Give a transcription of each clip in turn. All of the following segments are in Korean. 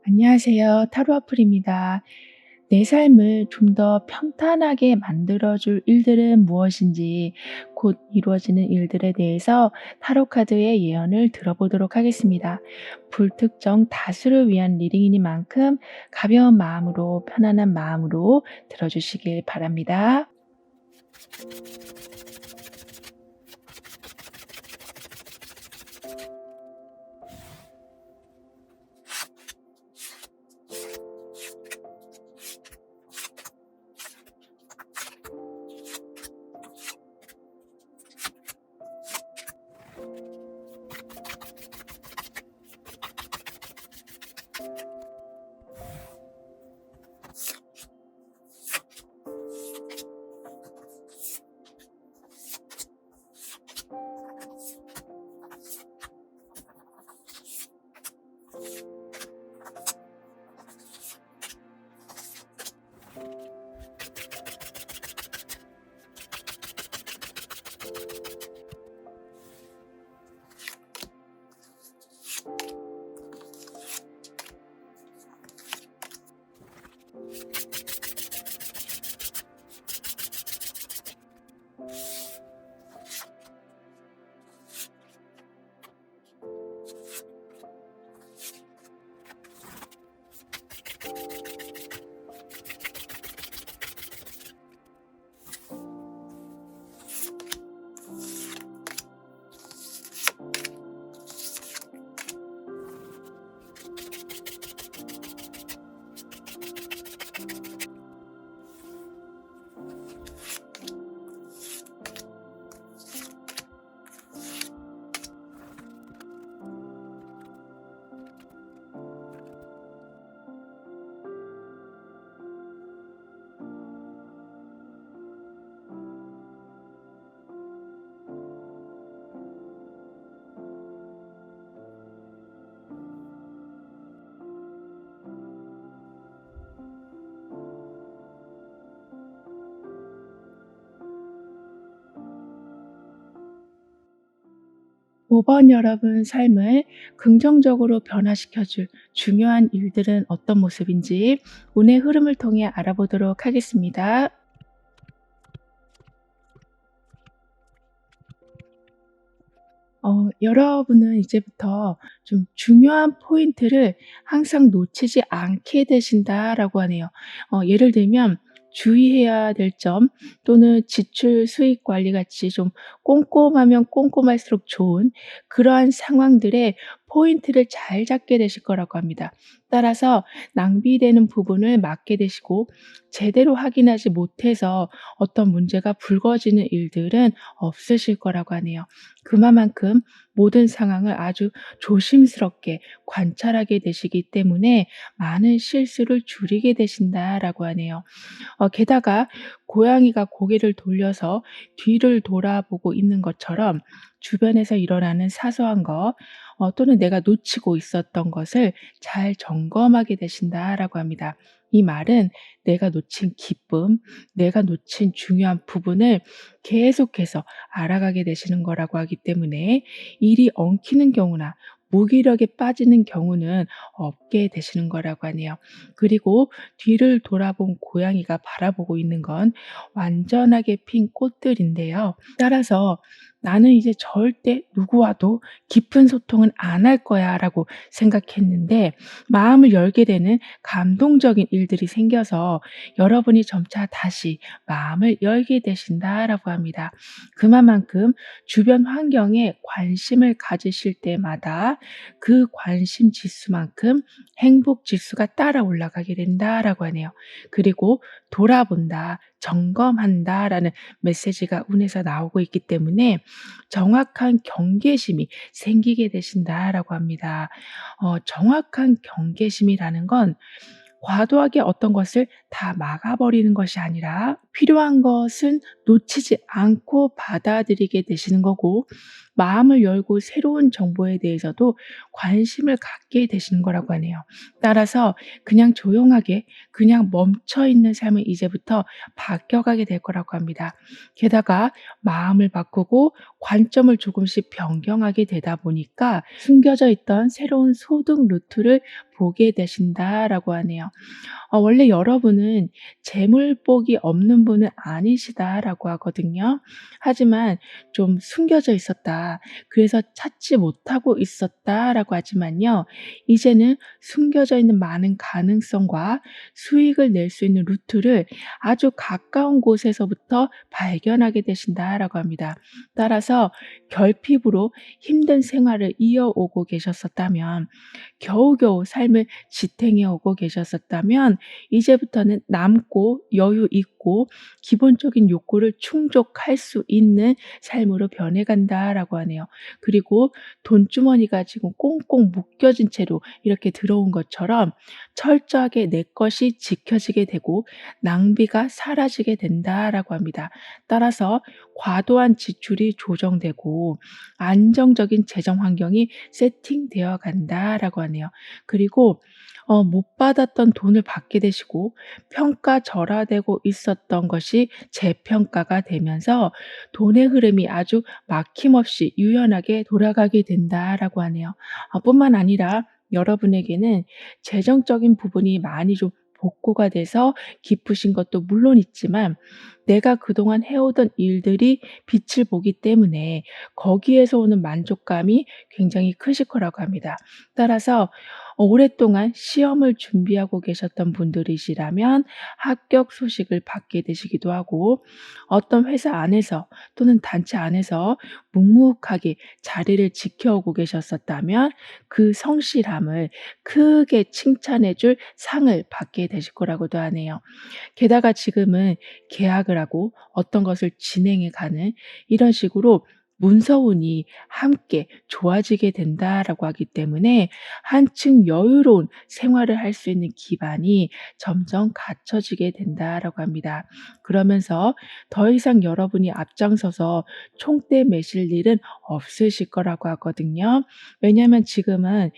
안녕하세요. 타로아플입니다. 내 삶을 좀 더 평탄하게 만들어줄 일들은 무엇인지, 곧 이루어지는 일들에 대해서 타로 카드의 예언을 들어보도록 하겠습니다. 불특정 다수를 위한 리딩이니만큼 가벼운 마음으로, 편안한 마음으로 들어주시길 바랍니다. 오 번 여러분 삶을 긍정적으로 변화시켜줄 중요한 일들은 어떤 모습인지 운의 흐름을 통해 알아보도록 하겠습니다. 여러분은 이제부터 좀 중요한 포인트를 항상 놓치지 않게 되신다라고 하네요. 예를 들면 주의해야 될 점 또는 지출 수입 관리 같이 좀 꼼꼼하면 꼼꼼할수록 좋은 그러한 상황들의 포인트를 잘 잡게 되실 거라고 합니다. 따라서 낭비되는 부분을 막게 되시고 제대로 확인하지 못해서 어떤 문제가 불거지는 일들은 없으실 거라고 하네요. 그만큼 모든 상황을 아주 조심스럽게 관찰하게 되시기 때문에 많은 실수를 줄이게 되신다라고 하네요. 게다가 고양이가 고개를 돌려서 뒤를 돌아보고 있는 것처럼 주변에서 일어나는 사소한 것 또는 내가 놓치고 있었던 것을 잘 점검하게 되신다라고 합니다. 이 말은 내가 놓친 기쁨, 내가 놓친 중요한 부분을 계속해서 알아가게 되시는 거라고 하기 때문에 일이 엉키는 경우나 무기력에 빠지는 경우는 없게 되시는 거라고 하네요. 그리고 뒤를 돌아본 고양이가 바라보고 있는 건 완전하게 핀 꽃들인데요. 따라서 나는 이제 절대 누구와도 깊은 소통은 안 할 거야 라고 생각했는데 마음을 열게 되는 감동적인 일들이 생겨서 여러분이 점차 다시 마음을 열게 되신다라고 합니다. 그만큼 주변 환경에 관심을 가지실 때마다 그 관심 지수만큼 행복 지수가 따라 올라가게 된다라고 하네요. 그리고 돌아본다, 점검한다라는 메시지가 운에서 나오고 있기 때문에 정확한 경계심이 생기게 되신다라고 합니다. 정확한 경계심이라는 건 과도하게 어떤 것을 다 막아버리는 것이 아니라 필요한 것은 놓치지 않고 받아들이게 되시는 거고 마음을 열고 새로운 정보에 대해서도 관심을 갖게 되시는 거라고 하네요. 따라서 그냥 조용하게 그냥 멈춰 있는 삶은 이제부터 바뀌어가게 될 거라고 합니다. 게다가 마음을 바꾸고 관점을 조금씩 변경하게 되다 보니까 숨겨져 있던 새로운 소득 루트를 보게 되신다라고 하네요. 원래 여러분은 재물복이 없는 분은 아니시다라고 하거든요. 하지만 좀 숨겨져 있었다. 그래서 찾지 못하고 있었다라고 하지만요. 이제는 숨겨져 있는 많은 가능성과 수익을 낼 수 있는 루트를 아주 가까운 곳에서부터 발견하게 되신다라고 합니다. 따라서 결핍으로 힘든 생활을 이어오고 계셨었다면, 겨우겨우 삶을 지탱해 오고 계셨었다면 이제부터는 남고 여유 있고 기본적인 욕구를 충족할 수 있는 삶으로 변해간다라고 하네요. 그리고 돈주머니가 지금 꽁꽁 묶여진 채로 이렇게 들어온 것처럼 철저하게 내 것이 지켜지게 되고 낭비가 사라지게 된다라고 합니다. 따라서 과도한 지출이 조정되고 안정적인 재정 환경이 세팅되어 간다라고 하네요. 그리고 못 받았던 돈을 받게 되시고 평가절하되고 있었던 것이 재평가가 되면서 돈의 흐름이 아주 막힘없이 유연하게 돌아가게 된다라고 하네요. 뿐만 아니라 여러분에게는 재정적인 부분이 많이 좀 복구가 돼서 기쁘신 것도 물론 있지만, 내가 그동안 해오던 일들이 빛을 보기 때문에 거기에서 오는 만족감이 굉장히 크실 거라고 합니다. 따라서 오랫동안 시험을 준비하고 계셨던 분들이시라면 합격 소식을 받게 되시기도 하고, 어떤 회사 안에서 또는 단체 안에서 묵묵하게 자리를 지켜오고 계셨었다면 그 성실함을 크게 칭찬해 줄 상을 받게 되실 거라고도 하네요. 게다가 지금은 계약을 하고 어떤 것을 진행해 가는 이런 식으로 문서운이 함께 좋아지게 된다라고 하기 때문에 한층 여유로운 생활을 할 수 있는 기반이 점점 갖춰지게 된다라고 합니다. 그러면서 더 이상 여러분이 앞장서서 총대 매실 일은 없으실 거라고 하거든요. 왜냐하면 지금은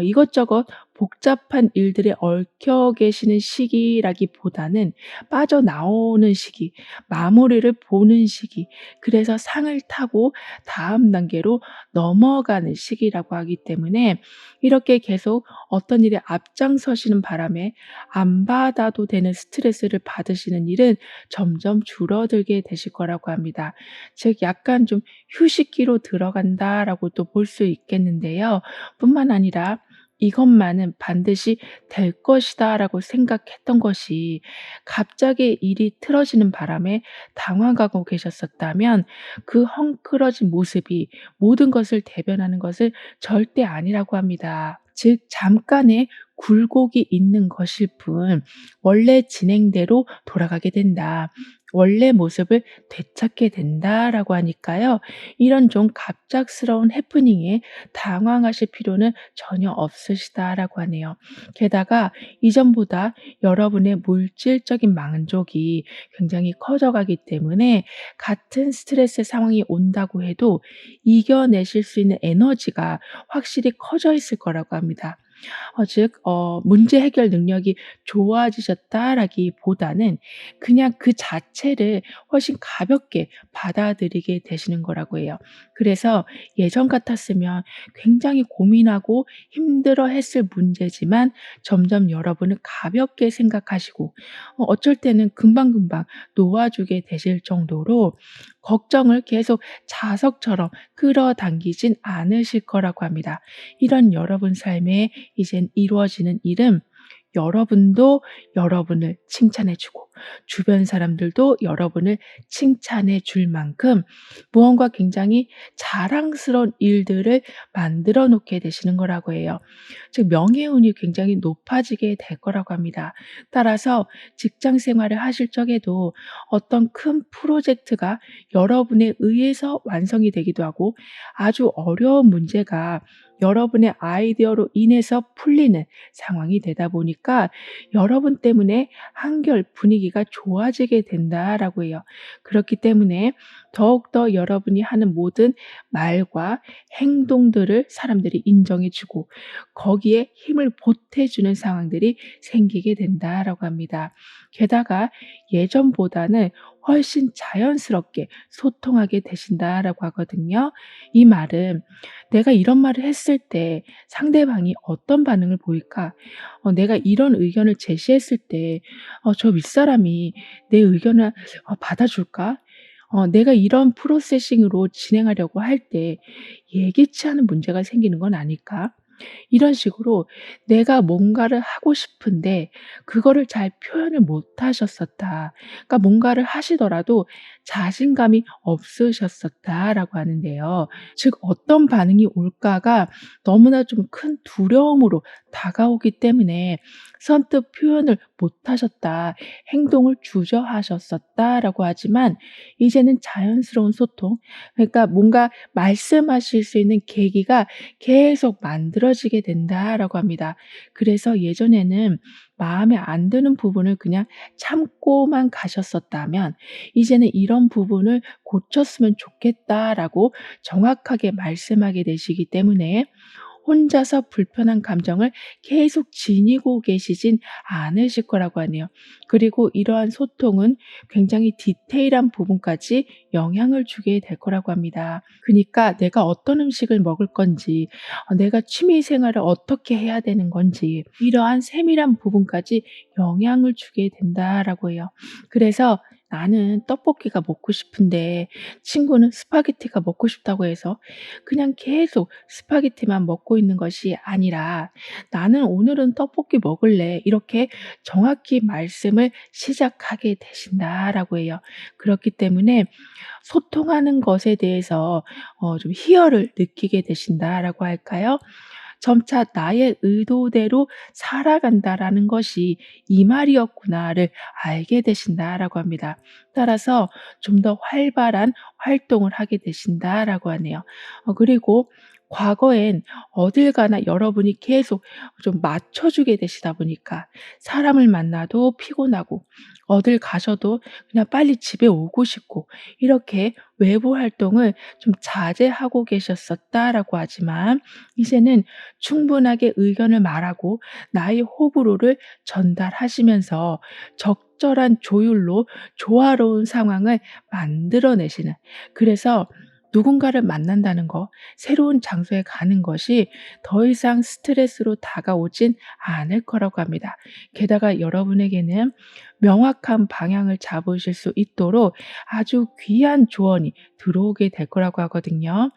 이것저것 복잡한 일들에 얽혀 계시는 시기라기보다는 빠져나오는 시기, 마무리를 보는 시기, 그래서 상을 타고 다음 단계로 넘어가는 시기라고 하기 때문에 이렇게 계속 어떤 일에 앞장서시는 바람에 안 받아도 되는 스트레스를 받으시는 일은 점점 줄어들게 되실 거라고 합니다. 즉 약간 좀 휴식기로 들어간다라고 또 볼 수 있겠는데요. 뿐만 아니라 이것만은 반드시 될 것이다라고 생각했던 것이 갑자기 일이 틀어지는 바람에 당황하고 계셨었다면 그 헝클어진 모습이 모든 것을 대변하는 것을 절대 아니라고 합니다. 즉 잠깐의 굴곡이 있는 것일 뿐 원래 진행대로 돌아가게 된다. 원래 모습을 되찾게 된다라고 하니까요. 이런 좀 갑작스러운 해프닝에 당황하실 필요는 전혀 없으시다라고 하네요. 게다가 이전보다 여러분의 물질적인 만족이 굉장히 커져가기 때문에 같은 스트레스 상황이 온다고 해도 이겨내실 수 있는 에너지가 확실히 커져 있을 거라고 합니다. 즉 문제 해결 능력이 좋아지셨다라기보다는 그냥 그 자체를 훨씬 가볍게 받아들이게 되시는 거라고 해요. 그래서 예전 같았으면 굉장히 고민하고 힘들어했을 문제지만 점점 여러분은 가볍게 생각하시고 어쩔 때는 금방금방 놓아주게 되실 정도로 걱정을 계속 자석처럼 끌어당기진 않으실 거라고 합니다. 이런 여러분 삶에 이젠 이루어지는 일은 여러분도 여러분을 칭찬해 주고 주변 사람들도 여러분을 칭찬해 줄 만큼 무언가 굉장히 자랑스러운 일들을 만들어 놓게 되시는 거라고 해요. 즉 명예운이 굉장히 높아지게 될 거라고 합니다. 따라서 직장 생활을 하실 적에도 어떤 큰 프로젝트가 여러분에 의해서 완성이 되기도 하고 아주 어려운 문제가 여러분의 아이디어로 인해서 풀리는 상황이 되다 보니까 여러분 때문에 한결 분위기가 분위기가 좋아지게 된다라고 해요. 그렇기 때문에 더욱더 여러분이 하는 모든 말과 행동들을 사람들이 인정해 주고 거기에 힘을 보태 주는 상황들이 생기게 된다라고 합니다. 게다가 예전보다는 훨씬 자연스럽게 소통하게 되신다라고 하거든요. 이 말은 내가 이런 말을 했을 때 상대방이 어떤 반응을 보일까? 내가 이런 의견을 제시했을 때 저 윗사람이 내 의견을 받아줄까? 내가 이런 프로세싱으로 진행하려고 할 때 예기치 않은 문제가 생기는 건 아닐까? 이런 식으로 내가 뭔가를 하고 싶은데 그거를 잘 표현을 못 하셨었다. 그러니까 뭔가를 하시더라도 자신감이 없으셨었다라고 하는데요. 즉 어떤 반응이 올까가 너무나 좀 큰 두려움으로 다가오기 때문에 선뜻 표현을 못 하셨다. 행동을 주저하셨었다라고 하지만 이제는 자연스러운 소통, 그러니까 뭔가 말씀하실 수 있는 계기가 계속 만들어지게 된다라고 합니다. 그래서 예전에는 마음에 안 드는 부분을 그냥 참고만 가셨었다면 이제는 "이런 부분을 고쳤으면 좋겠다."라고 정확하게 말씀하게 되시기 때문에 혼자서 불편한 감정을 계속 지니고 계시진 않으실 거라고 하네요. 그리고 이러한 소통은 굉장히 디테일한 부분까지 영향을 주게 될 거라고 합니다. 그니까 내가 어떤 음식을 먹을 건지, 내가 취미 생활을 어떻게 해야 되는 건지 이러한 세밀한 부분까지 영향을 주게 된다라고 해요. 그래서 나는 떡볶이가 먹고 싶은데 친구는 스파게티가 먹고 싶다고 해서 그냥 계속 스파게티만 먹고 있는 것이 아니라 "나는 오늘은 떡볶이 먹을래." 이렇게 정확히 말씀을 시작하게 되신다라고 해요. 그렇기 때문에 소통하는 것에 대해서 좀 희열을 느끼게 되신다라고 할까요? 점차 '나의 의도대로 살아간다.'라는 것이 이 말이었구나를 알게 되신다라고 합니다. 따라서 좀 더 활발한 활동을 하게 되신다라고 하네요. 그리고 과거엔 어딜 가나 여러분이 계속 좀 맞춰 주게 되시다 보니까 사람을 만나도 피곤하고 어딜 가셔도 그냥 빨리 집에 오고 싶고 이렇게 외부 활동을 좀 자제하고 계셨었다라고 하지만 이제는 충분하게 의견을 말하고 나의 호불호를 전달하시면서 적절한 조율로 조화로운 상황을 만들어내시는, 그래서 누군가를 만난다는 거, 새로운 장소에 가는 것이 더 이상 스트레스로 다가오진 않을 거라고 합니다. 게다가 여러분에게는 명확한 방향을 잡으실 수 있도록 아주 귀한 조언이 들어오게 될 거라고 하거든요.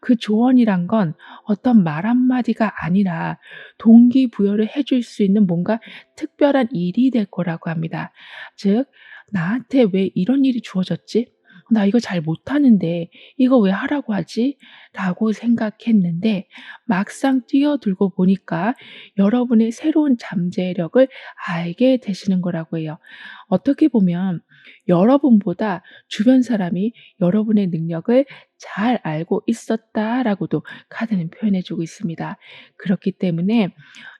그 조언이란 건 어떤 말 한마디가 아니라 동기부여를 해줄 수 있는 뭔가 특별한 일이 될 거라고 합니다. 즉 '나한테 왜 이런 일이 주어졌지? 나 이거 잘 못하는데 이거 왜 하라고 하지?' 라고 생각했는데 막상 뛰어들고 보니까 여러분의 새로운 잠재력을 알게 되시는 거라고 해요. 어떻게 보면 여러분보다 주변 사람이 여러분의 능력을 잘 알고 있었다라고도 카드는 표현해 주고 있습니다. 그렇기 때문에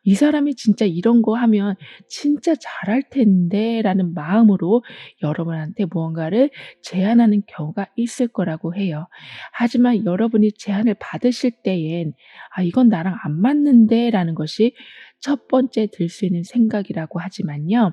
'이 사람이 진짜 이런 거 하면 진짜 잘할 텐데.'라는 마음으로 여러분한테 무언가를 제안하는 경우가 있을 거라고 해요. 하지만 여러분이 제안을 받으실 때엔 '아 이건 나랑 안 맞는데.'라는 것이 첫 번째 들 수 있는 생각이라고 하지만요.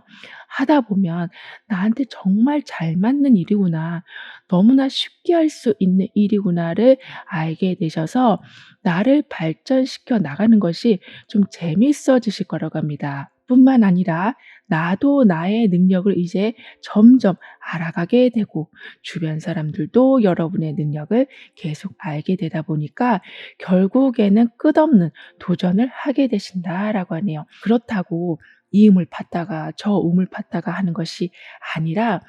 하다 보면 '나한테 정말 잘 맞는 일이구나. 너무나 쉽게 할 수 있는 일이구나.'를 알게 되셔서 나를 발전시켜 나가는 것이 좀 재미있어지실 거라고 합니다. 뿐만 아니라 나도 나의 능력을 이제 점점 알아가게 되고 주변 사람들도 여러분의 능력을 계속 알게 되다 보니까 결국에는 끝없는 도전을 하게 되신다라고 하네요. 그렇다고 이 음을 팠다가 저 음을 팠다가 하는 것이 아니라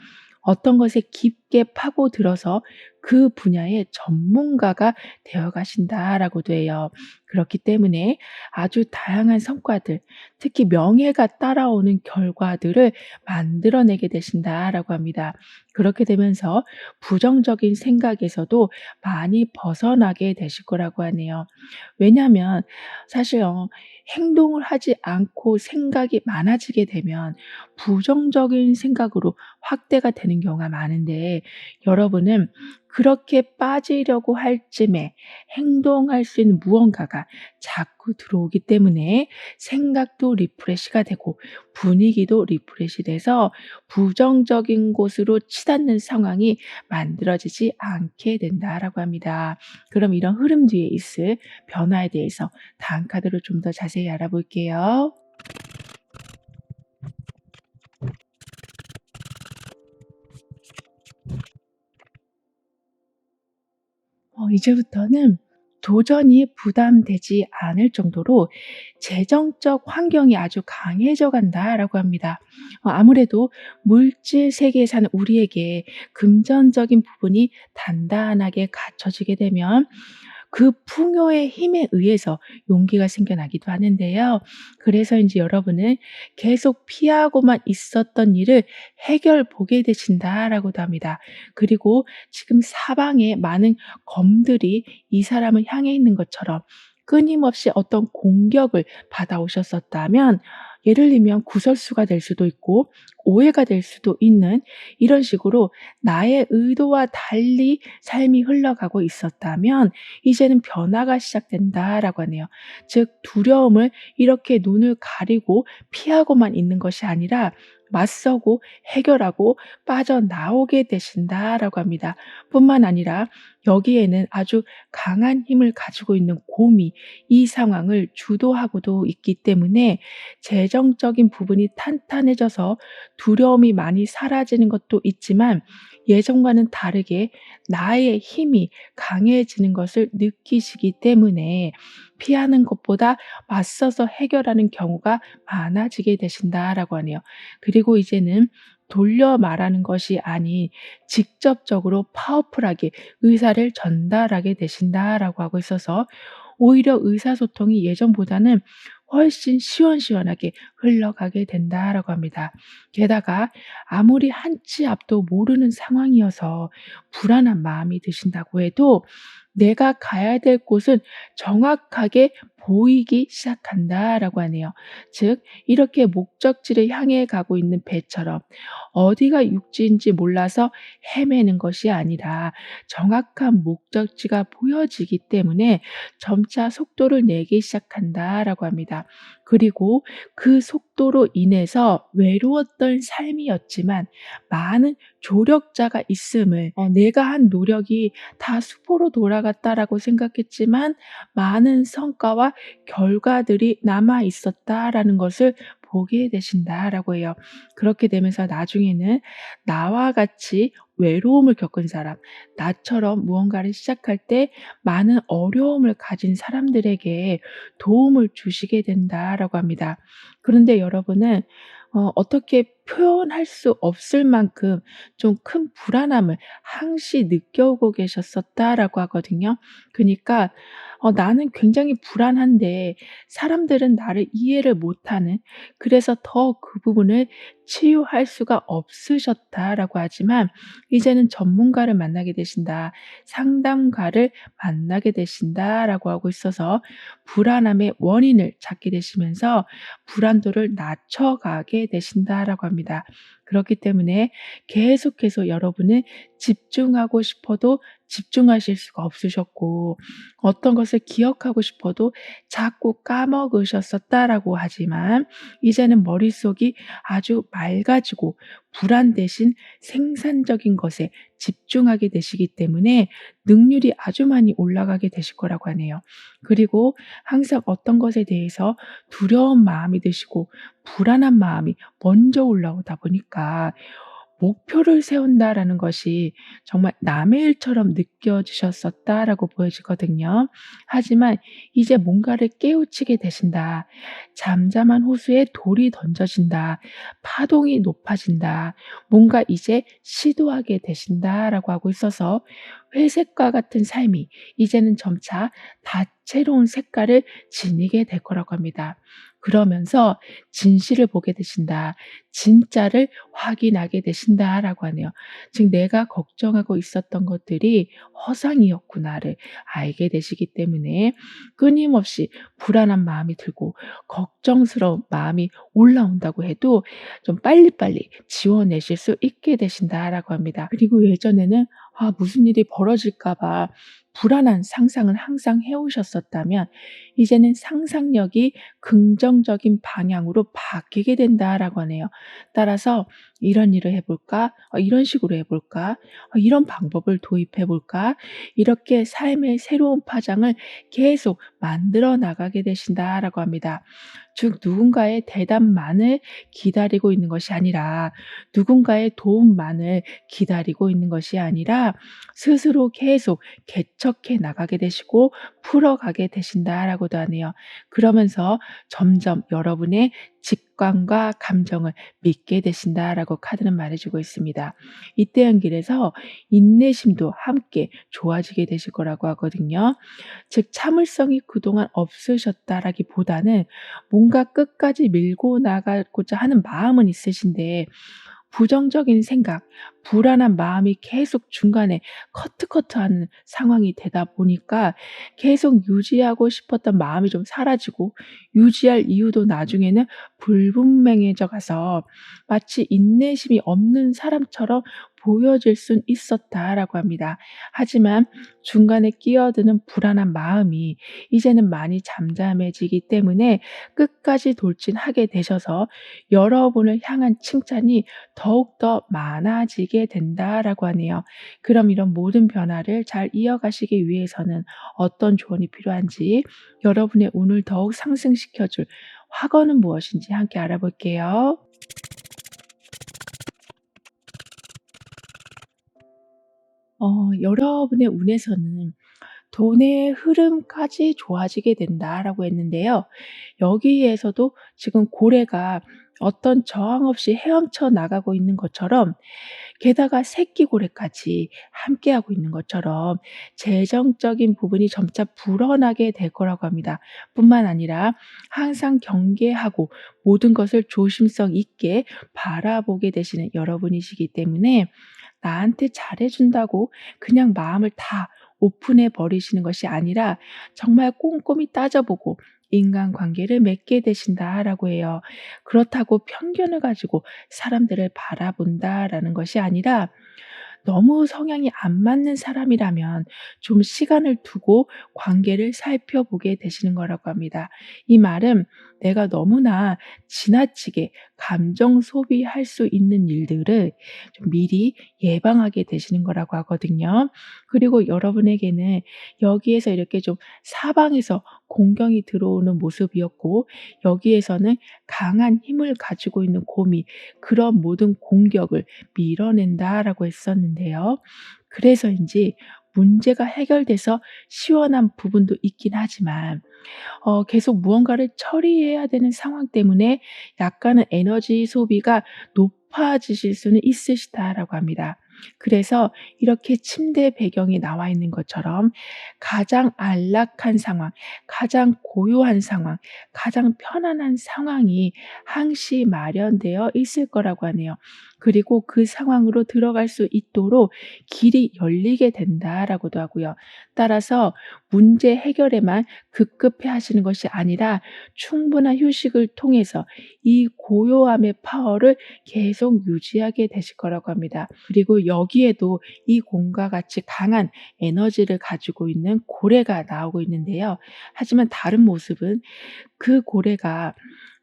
어떤 것에 깊게 깊게 파고들어서 그 분야의 전문가가 되어 가신다라고도 해요. 그렇기 때문에 아주 다양한 성과들, 특히 명예가 따라오는 결과들을 만들어내게 되신다라고 합니다. 그렇게 되면서 부정적인 생각에서도 많이 벗어나게 되실 거라고 하네요. 왜냐하면 사실 행동을 하지 않고 생각이 많아지게 되면 부정적인 생각으로 확대가 되는 경우가 많은데, 여러분은 그렇게 빠지려고 할 쯤에 행동할 수 있는 무언가가 자꾸 들어오기 때문에 생각도 리프레시가 되고 분위기도 리프레시 돼서 부정적인 곳으로 치닫는 상황이 만들어지지 않게 된다라고 합니다. 그럼 이런 흐름 뒤에 있을 변화에 대해서 다음 카드로 좀 더 자세히 알아볼게요. 이제부터는 도전이 부담되지 않을 정도로 재정적 환경이 아주 강해져 간다라고 합니다. 아무래도 물질 세계에 사는 우리에게 금전적인 부분이 단단하게 갖춰지게 되면 그 풍요의 힘에 의해서 용기가 생겨나기도 하는데요. 그래서인지 여러분은 계속 피하고만 있었던 일을 해결 보게 되신다라고도 합니다. 그리고 지금 사방에 많은 검들이 이 사람을 향해 있는 것처럼 끊임없이 어떤 공격을 받아오셨었다면, 예를 들면 구설수가 될 수도 있고 오해가 될 수도 있는, 이런 식으로 나의 의도와 달리 삶이 흘러가고 있었다면 이제는 변화가 시작된다라고 하네요. 즉 두려움을 이렇게 눈을 가리고 피하고만 있는 것이 아니라 맞서고 해결하고 빠져나오게 되신다라고 합니다. 뿐만 아니라 여기에는 아주 강한 힘을 가지고 있는 곰이 이 상황을 주도하고도 있기 때문에 재정적인 부분이 탄탄해져서 두려움이 많이 사라지는 것도 있지만, 예전과는 다르게 나의 힘이 강해지는 것을 느끼시기 때문에 피하는 것보다 맞서서 해결하는 경우가 많아지게 되신다라고 하네요. 그리고 이제는 돌려 말하는 것이 아닌 직접적으로 파워풀하게 의사를 전달하게 되신다라고 하고 있어서 오히려 의사소통이 예전보다는 훨씬 시원시원하게 흘러가게 된다라고 합니다. 게다가 아무리 한 치 앞도 모르는 상황이어서 불안한 마음이 드신다고 해도 내가 가야 될 곳은 정확하게 보이기 시작한다라고 하네요. 즉 이렇게 목적지를 향해 가고 있는 배처럼 어디가 육지인지 몰라서 헤매는 것이 아니라 정확한 목적지가 보여지기 때문에 점차 속도를 내기 시작한다라고 합니다. 그리고 그 속도로 인해서 외로웠던 삶이었지만 많은 조력자가 있음을, 내가 한 노력이 다 수포로 돌아갔다라고 생각했지만 많은 성과와 결과들이 남아 있었다라는 것을 보게 되신다라고 해요. 그렇게 되면서 나중에는 나와 같이 외로움을 겪은 사람, 나처럼 무언가를 시작할 때 많은 어려움을 가진 사람들에게 도움을 주시게 된다라고 합니다. 그런데 여러분은 어떻게 표현할 수 없을 만큼 좀 큰 불안함을 항시 느껴오고 계셨었다라고 하거든요. 그니까 나는 굉장히 불안한데 사람들은 나를 이해를 못하는, 그래서 더 그 부분을 치유할 수가 없으셨다라고 하지만 이제는 전문가를 만나게 되신다, 상담가를 만나게 되신다라고 하고 있어서 불안함의 원인을 찾게 되시면서 불안도를 낮춰가게 되신다라고 합니다. 그렇기 때문에 계속해서 여러분은 집중하고 싶어도 집중하실 수가 없으셨고, 어떤 것을 기억하고 싶어도 자꾸 까먹으셨었다라고 하지만 이제는 머릿속이 아주 맑아지고 불안 대신 생산적인 것에 집중하게 되시기 때문에 능률이 아주 많이 올라가게 되실 거라고 하네요. 그리고 항상 어떤 것에 대해서 두려운 마음이 드시고 불안한 마음이 먼저 올라오다 보니까 목표를 세운다라는 것이 정말 남의 일처럼 느껴지셨었다라고 보여지거든요. 하지만 이제 뭔가를 깨우치게 되신다. 잠잠한 호수에 돌이 던져진다. 파동이 높아진다. 뭔가 이제 시도하게 되신다라고 하고 있어서 회색과 같은 삶이 이제는 점차 다채로운 색깔을 지니게 될 거라고 합니다. 그러면서 진실을 보게 되신다. 진짜를 확인하게 되신다라고 하네요. 즉 내가 걱정하고 있었던 것들이 허상이었구나를 알게 되시기 때문에 끊임없이 불안한 마음이 들고 걱정스러운 마음이 올라온다고 해도 좀 빨리빨리 지워내실 수 있게 되신다라고 합니다. 그리고 예전에는 무슨 일이 벌어질까 봐 불안한 상상을 항상 해 오셨었다면 이제는 상상력이 긍정적인 방향으로 바뀌게 된다라고 하네요. 따라서 '이런 일을 해 볼까? 이런 식으로 해 볼까? 이런 방법을 도입해 볼까?' 이렇게 삶의 새로운 파장을 계속 만들어 나가게 되신다라고 합니다. 즉 누군가의 대답만을 기다리고 있는 것이 아니라 누군가의 도움만을 기다리고 있는 것이 아니라 스스로 계속 개척해 나가게 되시고 풀어가게 되신다라고도 하네요. 그러면서 점점 여러분의 직관과 감정을 믿게 되신다라고 카드는 말해주고 있습니다. 이때 연길에서 인내심도 함께 좋아지게 되실 거라고 하거든요. 즉 참을성이 그동안 없으셨다라기보다는 뭔가 끝까지 밀고 나가고자 하는 마음은 있으신데 부정적인 생각, 불안한 마음이 계속 중간에 커트커트하는 상황이 되다 보니까 계속 유지하고 싶었던 마음이 좀 사라지고 유지할 이유도 나중에는 불분명해져 가서 마치 인내심이 없는 사람처럼 보여질 순 있었다라고 합니다. 하지만 중간에 끼어드는 불안한 마음이 이제는 많이 잠잠해지기 때문에 끝까지 돌진하게 되셔서 여러분을 향한 칭찬이 더욱더 많아지게 된다라고 하네요. 그럼 이런 모든 변화를 잘 이어가시기 위해서는 어떤 조언이 필요한지 여러분의 운을 더욱 상승시켜 줄 확언은 무엇인지 함께 알아볼게요. 여러분의 운에서는 돈의 흐름까지 좋아지게 된다라고 했는데요. 여기에서도 지금 고래가 어떤 저항 없이 헤엄쳐 나가고 있는 것처럼 게다가 새끼 고래까지 함께하고 있는 것처럼 재정적인 부분이 점차 불어나게 될 거라고 합니다. 뿐만 아니라 항상 경계하고 모든 것을 조심성 있게 바라보게 되시는 여러분이시기 때문에 나한테 잘해 준다고 그냥 마음을 다 오픈해 버리시는 것이 아니라 정말 꼼꼼히 따져보고 인간관계를 맺게 되신다라고 해요. 그렇다고 편견을 가지고 사람들을 바라본다라는 것이 아니라 너무 성향이 안 맞는 사람이라면 좀 시간을 두고 관계를 살펴보게 되시는 거라고 합니다. 이 말은 내가 너무나 지나치게 감정 소비할 수 있는 일들을 좀 미리 예방하게 되시는 거라고 하거든요. 그리고 여러분에게는 여기에서 이렇게 좀 사방에서 공경이 들어오는 모습이었고 여기에서는 강한 힘을 가지고 있는 곰이 그런 모든 공격을 밀어낸다라고 했었는데요. 그래서인지 문제가 해결돼서 시원한 부분도 있긴 하지만 계속 무언가를 처리해야 되는 상황 때문에 약간은 에너지 소비가 높아지실 수는 있으시다라고 합니다. 그래서 이렇게 침대 배경이 나와 있는 것처럼 가장 안락한 상황, 가장 고요한 상황, 가장 편안한 상황이 항시 마련되어 있을 거라고 하네요. 그리고 그 상황으로 들어갈 수 있도록 길이 열리게 된다라고도 하고요. 따라서 문제 해결에만 급급해 하시는 것이 아니라 충분한 휴식을 통해서 이 고요함의 파워를 계속 유지하게 되실 거라고 합니다. 그리고 여기에도 이 곰과 같이 강한 에너지를 가지고 있는 고래가 나오고 있는데요. 하지만 다른 모습은 그 고래가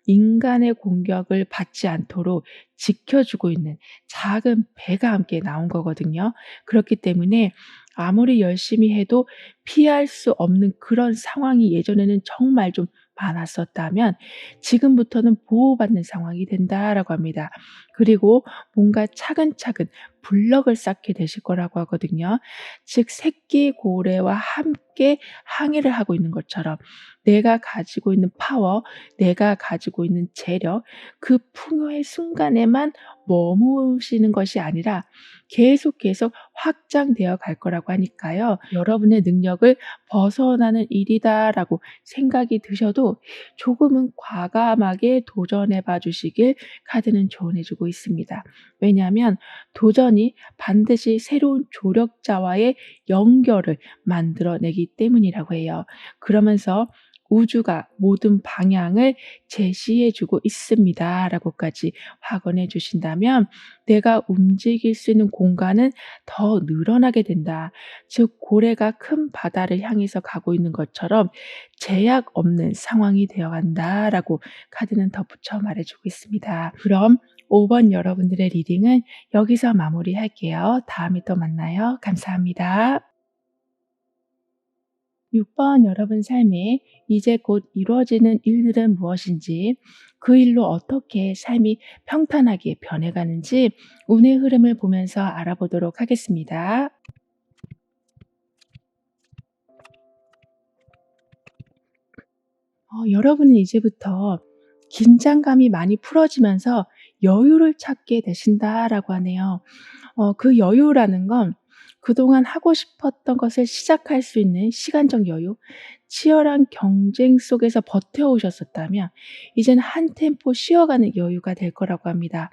인간의 공격을 받지 않도록 지켜주고 있는 작은 배가 함께 나온 거거든요. 그렇기 때문에 아무리 열심히 해도 피할 수 없는 그런 상황이 예전에는 정말 좀 많았었다면 지금부터는 보호받는 상황이 된다라고 합니다. 그리고 뭔가 차근차근 블럭을 쌓게 되실 거라고 하거든요. 즉 새끼 고래와 함께 항해를 하고 있는 것처럼 내가 가지고 있는 파워, 내가 가지고 있는 재력, 그 풍요의 순간에만 머무시는 것이 아니라 계속 확장되어 갈 거라고 하니까요. 여러분의 능력을 벗어나는 일이다라고 생각이 드셔도 조금은 과감하게 도전해 봐 주시길 카드는 조언해 주고 있습니다. 왜냐하면 도전이 반드시 새로운 조력자와의 연결을 만들어내기 때문이라고 해요. 그러면서 우주가 모든 방향을 제시해 주고 있습니다라고까지 확언해 주신다면 내가 움직일 수 있는 공간은 더 늘어나게 된다. 즉 고래가 큰 바다를 향해서 가고 있는 것처럼 제약 없는 상황이 되어 간다라고 카드는 덧붙여 말해 주고 있습니다. 그럼 5번 여러분들의 리딩은 여기서 마무리할게요. 다음에 또 만나요. 감사합니다. 6번 여러분 삶에 이제 곧 이루어지는 일들은 무엇인지, 그 일로 어떻게 삶이 평탄하게 변해가는지 운의 흐름을 보면서 알아보도록 하겠습니다. 여러분은 이제부터 긴장감이 많이 풀어지면서 여유를 찾게 되신다라고 하네요. 그 여유라는 건 그동안 하고 싶었던 것을 시작할 수 있는 시간적 여유, 치열한 경쟁 속에서 버텨오셨었다면 이제는 한 템포 쉬어가는 여유가 될 거라고 합니다.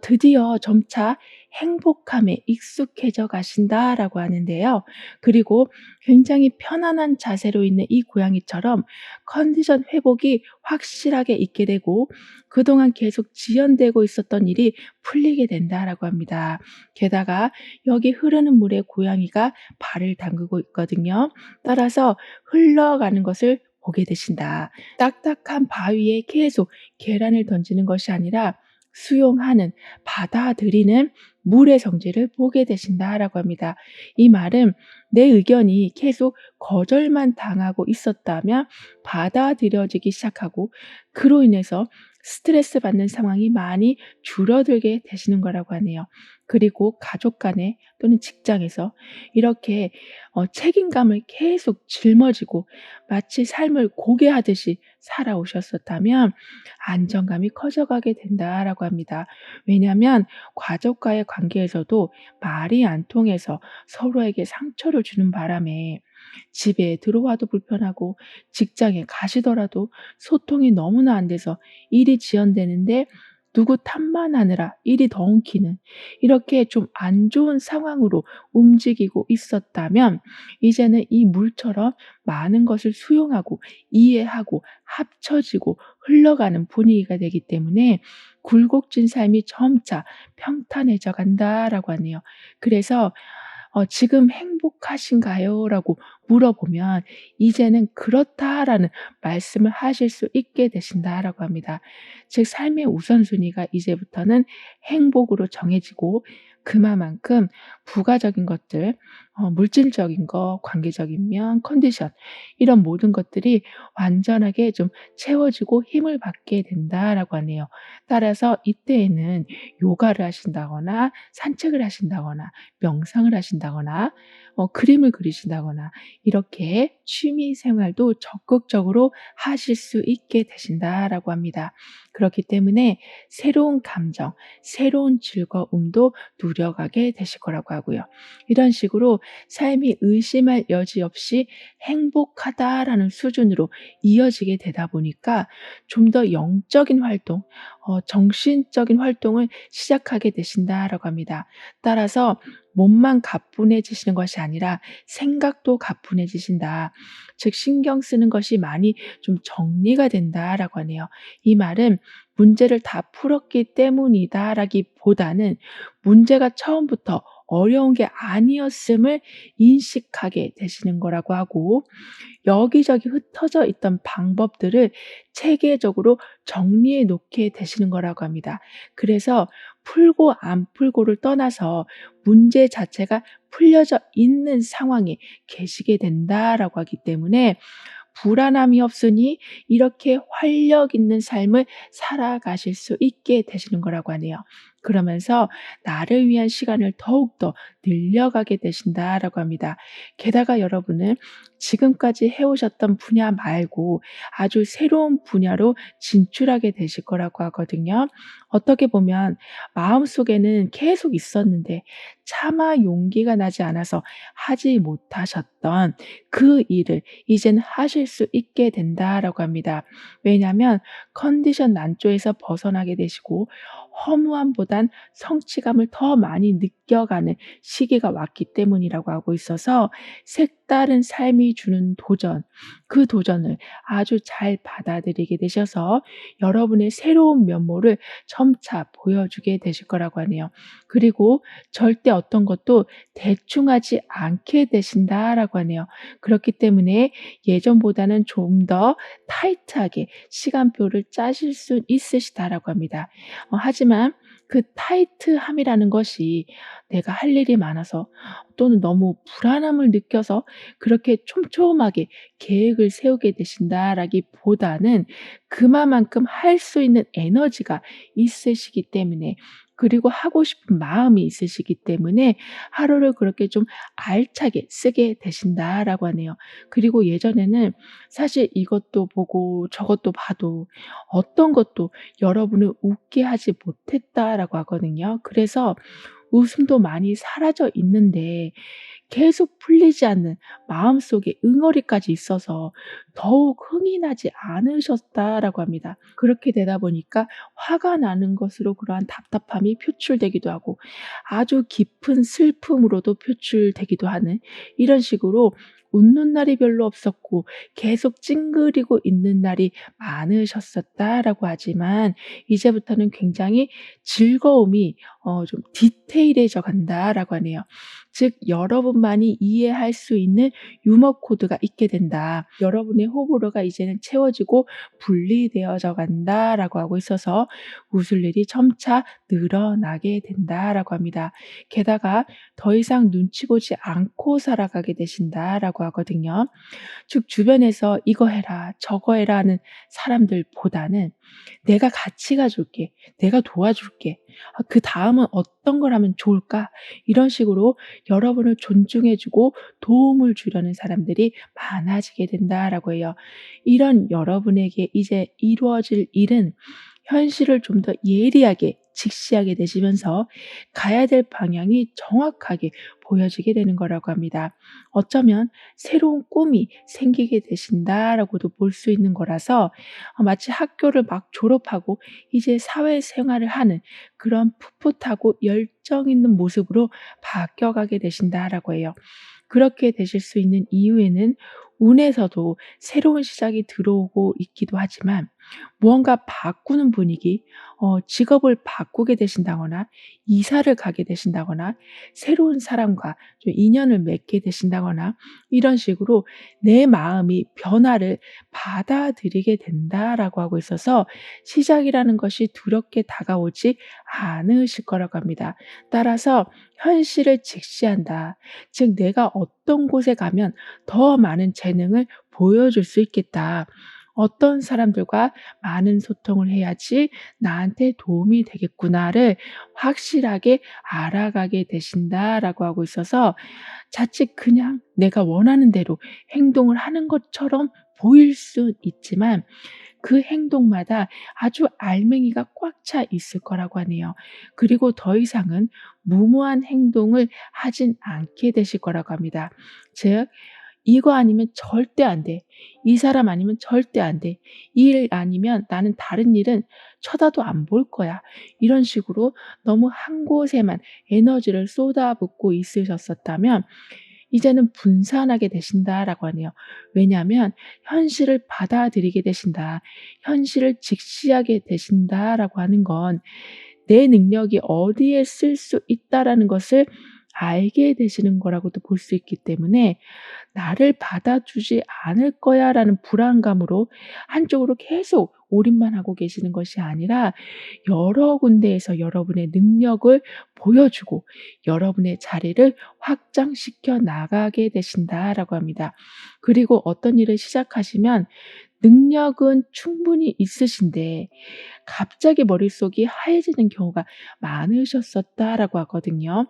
드디어 점차 행복함에 익숙해져 가신다라고 하는데요. 그리고 굉장히 편안한 자세로 있는 이 고양이처럼 컨디션 회복이 확실하게 있게 되고 그동안 계속 지연되고 있었던 일이 풀리게 된다라고 합니다. 게다가 여기 흐르는 물에 고양이가 발을 담그고 있거든요. 따라서 흘러가는 것을 보게 되신다. 딱딱한 바위에 계속 계란을 던지는 것이 아니라 수용하는, 받아들이는 물의 성질을 보게 되신다라고 합니다. 이 말은 내 의견이 계속 거절만 당하고 있었다면 받아들여지기 시작하고 그로 인해서 스트레스 받는 상황이 많이 줄어들게 되시는 거라고 하네요. 그리고 가족 간에 또는 직장에서 이렇게 책임감을 계속 짊어지고 마치 삶을 고개하듯이 살아오셨었다면 안정감이 커져가게 된다라고 합니다. 왜냐하면 가족과의 관계에서도 말이 안 통해서 서로에게 상처를 주는 바람에 집에 들어와도 불편하고 직장에 가시더라도 소통이 너무나 안 돼서 일이 지연되는데 누구 탓만 하느라 일이 더 엉키는 이렇게 좀 안 좋은 상황으로 움직이고 있었다면 이제는 이 물처럼 많은 것을 수용하고 이해하고 합쳐지고 흘러가는 분위기가 되기 때문에 굴곡진 삶이 점차 평탄해져 간다라고 하네요. 그래서 "지금 행복하신가요?" 라고 물어보면 "이제는 그렇다."라는 말씀을 하실 수 있게 되신다라고 합니다. 즉 삶의 우선순위가 이제부터는 행복으로 정해지고 그만큼 부가적인 것들, 물질적인 거, 관계적인 면, 컨디션 이런 모든 것들이 완전하게 좀 채워지고 힘을 받게 된다라고 하네요. 따라서 이때에는 요가를 하신다거나 산책을 하신다거나 명상을 하신다거나 그림을 그리신다거나 이렇게 취미 생활도 적극적으로 하실 수 있게 되신다라고 합니다. 그렇기 때문에 새로운 감정, 새로운 즐거움도 누려가게 되실 거라고 하고요. 이런 식으로 삶이 의심할 여지 없이 행복하다라는 수준으로 이어지게 되다 보니까 좀 더 영적인 활동, 정신적인 활동을 시작하게 되신다라고 합니다. 따라서 몸만 가뿐해지시는 것이 아니라 생각도 가뿐해지신다. 즉 신경 쓰는 것이 많이 좀 정리가 된다라고 하네요. 이 말은 문제를 다 풀었기 때문이다라기보다는 문제가 처음부터 어려운 게 아니었음을 인식하게 되시는 거라고 하고 여기저기 흩어져 있던 방법들을 체계적으로 정리해 놓게 되시는 거라고 합니다. 그래서 풀고 안 풀고를 떠나서 문제 자체가 풀려져 있는 상황에 계시게 된다라고 하기 때문에 불안함이 없으니 이렇게 활력 있는 삶을 살아가실 수 있게 되시는 거라고 하네요. 그러면서 나를 위한 시간을 더욱더 늘려가게 되신다라고 합니다. 게다가 여러분은 지금까지 해오셨던 분야 말고 아주 새로운 분야로 진출하게 되실 거라고 하거든요. 어떻게 보면 마음속에는 계속 있었는데 차마 용기가 나지 않아서 하지 못하셨던 그 일을 이젠 하실 수 있게 된다라고 합니다. 왜냐하면 컨디션 난조에서 벗어나게 되시고 허무함보단 성취감을 더 많이 느껴가는 시기가 왔기 때문이라고 하고 있어서 색다른 삶이 주는 도전, 그 도전을 아주 잘 받아들이게 되셔서 여러분의 새로운 면모를 점차 보여주게 되실 거라고 하네요. 그리고 절대 어떤 것도 대충 하지 않게 되신다라고 하네요. 그렇기 때문에 예전보다는 좀 더 타이트하게 시간표를 짜실 수 있으시다라고 합니다. 하지만 그 타이트함이라는 것이 내가 할 일이 많아서 또는 너무 불안함을 느껴서 그렇게 촘촘하게 계획을 세우게 되신다라기보다는 그만큼 할 수 있는 에너지가 있으시기 때문에, 그리고 하고 싶은 마음이 있으시기 때문에 하루를 그렇게 좀 알차게 쓰게 되신다라고 하네요. 그리고 예전에는 사실 이것도 보고 저것도 봐도 어떤 것도 여러분을 웃게 하지 못했다라고 하거든요. 그래서 웃음도 많이 사라져 있는데 계속 풀리지 않는 마음속에 응어리까지 있어서 더욱 흥이 나지 않으셨다라고 합니다. 그렇게 되다 보니까 화가 나는 것으로 그러한 답답함이 표출되기도 하고 아주 깊은 슬픔으로도 표출되기도 하는, 이런 식으로 웃는 날이 별로 없었고 계속 찡그리고 있는 날이 많으셨었다라고 하지만 이제부터는 굉장히 즐거움이 좀 디테일해져 간다라고 하네요. 즉 여러분만이 이해할 수 있는 유머 코드가 있게 된다. 여러분의 호불호가 이제는 채워지고 분리되어져 간다라고 하고 있어서 웃을 일이 점차 늘어나게 된다라고 합니다. 게다가 더 이상 눈치 보지 않고 살아가게 되신다라고 하거든요. 즉 주변에서 이거 해라 저거 해라 하는 사람들보다는 내가 같이 가줄게, 내가 도와줄게, 그 다음은 어떤 걸 하면 좋을까, 이런 식으로 여러분을 존중해주고 도움을 주려는 사람들이 많아지게 된다라고 해요. 이런 여러분에게 이제 이루어질 일은 현실을 좀 더 예리하게 직시하게 되시면서 가야 될 방향이 정확하게 보여지게 되는 거라고 합니다. 어쩌면 새로운 꿈이 생기게 되신다라고도 볼 수 있는 거라서 마치 학교를 막 졸업하고 이제 사회생활을 하는 그런 풋풋하고 열정 있는 모습으로 바뀌어가게 되신다라고 해요. 그렇게 되실 수 있는 이유에는 운에서도 새로운 시작이 들어오고 있기도 하지만 무언가 바꾸는 분위기, 직업을 바꾸게 되신다거나 이사를 가게 되신다거나 새로운 사람과 좀 인연을 맺게 되신다거나 이런 식으로 내 마음이 변화를 받아들이게 된다라고 하고 있어서 시작이라는 것이 두렵게 다가오지 않으실 거라고 합니다. 따라서 현실을 직시한다. 즉 내가 어떤 곳에 가면 더 많은 재능을 보여줄 수 있겠다. 어떤 사람들과 많은 소통을 해야지 나한테 도움이 되겠구나를 확실하게 알아가게 되신다라고 하고 있어서 자칫 그냥 내가 원하는 대로 행동을 하는 것처럼 보일 수 있지만 그 행동마다 아주 알맹이가 꽉 차 있을 거라고 하네요. 그리고 더 이상은 무모한 행동을 하진 않게 되실 거라고 합니다. 즉 이거 아니면 절대 안 돼. 이 사람 아니면 절대 안 돼. 이 일 아니면 나는 다른 일은 쳐다도 안 볼 거야. 이런 식으로 너무 한 곳에만 에너지를 쏟아붓고 있으셨었다면 이제는 분산하게 되신다라고 하네요. 왜냐하면 현실을 받아들이게 되신다. 현실을 직시하게 되신다라고 하는 건 내 능력이 어디에 쓸 수 있다라는 것을 알게 되시는 거라고도 볼 수 있기 때문에 '나를 받아주지 않을 거야.'라는 불안감으로 한쪽으로 계속 올인만 하고 계시는 것이 아니라 여러 군데에서 여러분의 능력을 보여주고 여러분의 자리를 확장시켜 나가게 되신다라고 합니다. 그리고 어떤 일을 시작하시면 능력은 충분히 있으신데 갑자기 머릿속이 하얘지는 경우가 많으셨었다라고 하거든요.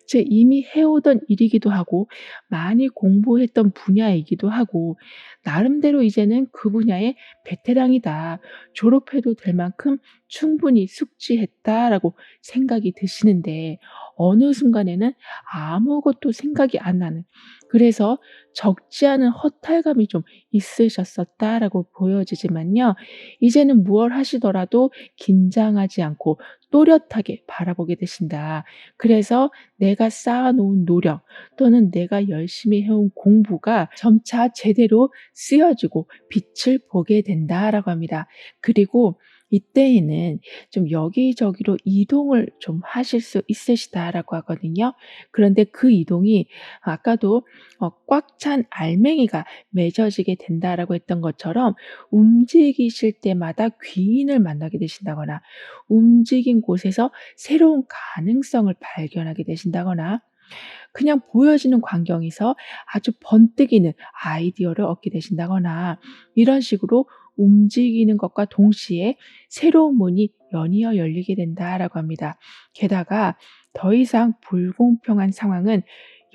즉 이미 해오던 일이기도 하고 많이 공부했던 분야이기도 하고 나름대로 이제는 그 분야의 베테랑이다. 졸업해도 될 만큼 충분히 숙지했다라고 생각이 드시는데 어느 순간에는 아무것도 생각이 안 나는 그래서 적지 않은 허탈감이 좀 있으셨었다라고 보여지지만요. 이제는 무얼 하시더라도 긴장하지 않고 또렷하게 바라보게 되신다. 그래서 내가 쌓아 놓은 노력 또는 내가 열심히 해온 공부가 점차 제대로 쓰여지고 빛을 보게 된다라고 합니다. 그리고 이때에는 좀 여기저기로 이동을 좀 하실 수 있으시다라고 하거든요. 그런데 그 이동이 아까도 꽉 찬 알맹이가 맺어지게 된다라고 했던 것처럼 움직이실 때마다 귀인을 만나게 되신다거나 움직인 곳에서 새로운 가능성을 발견하게 되신다거나 그냥 보여지는 광경에서 아주 번뜩이는 아이디어를 얻게 되신다거나 이런 식으로 움직이는 것과 동시에 새로운 문이 연이어 열리게 된다라고 합니다. 게다가 더 이상 불공평한 상황은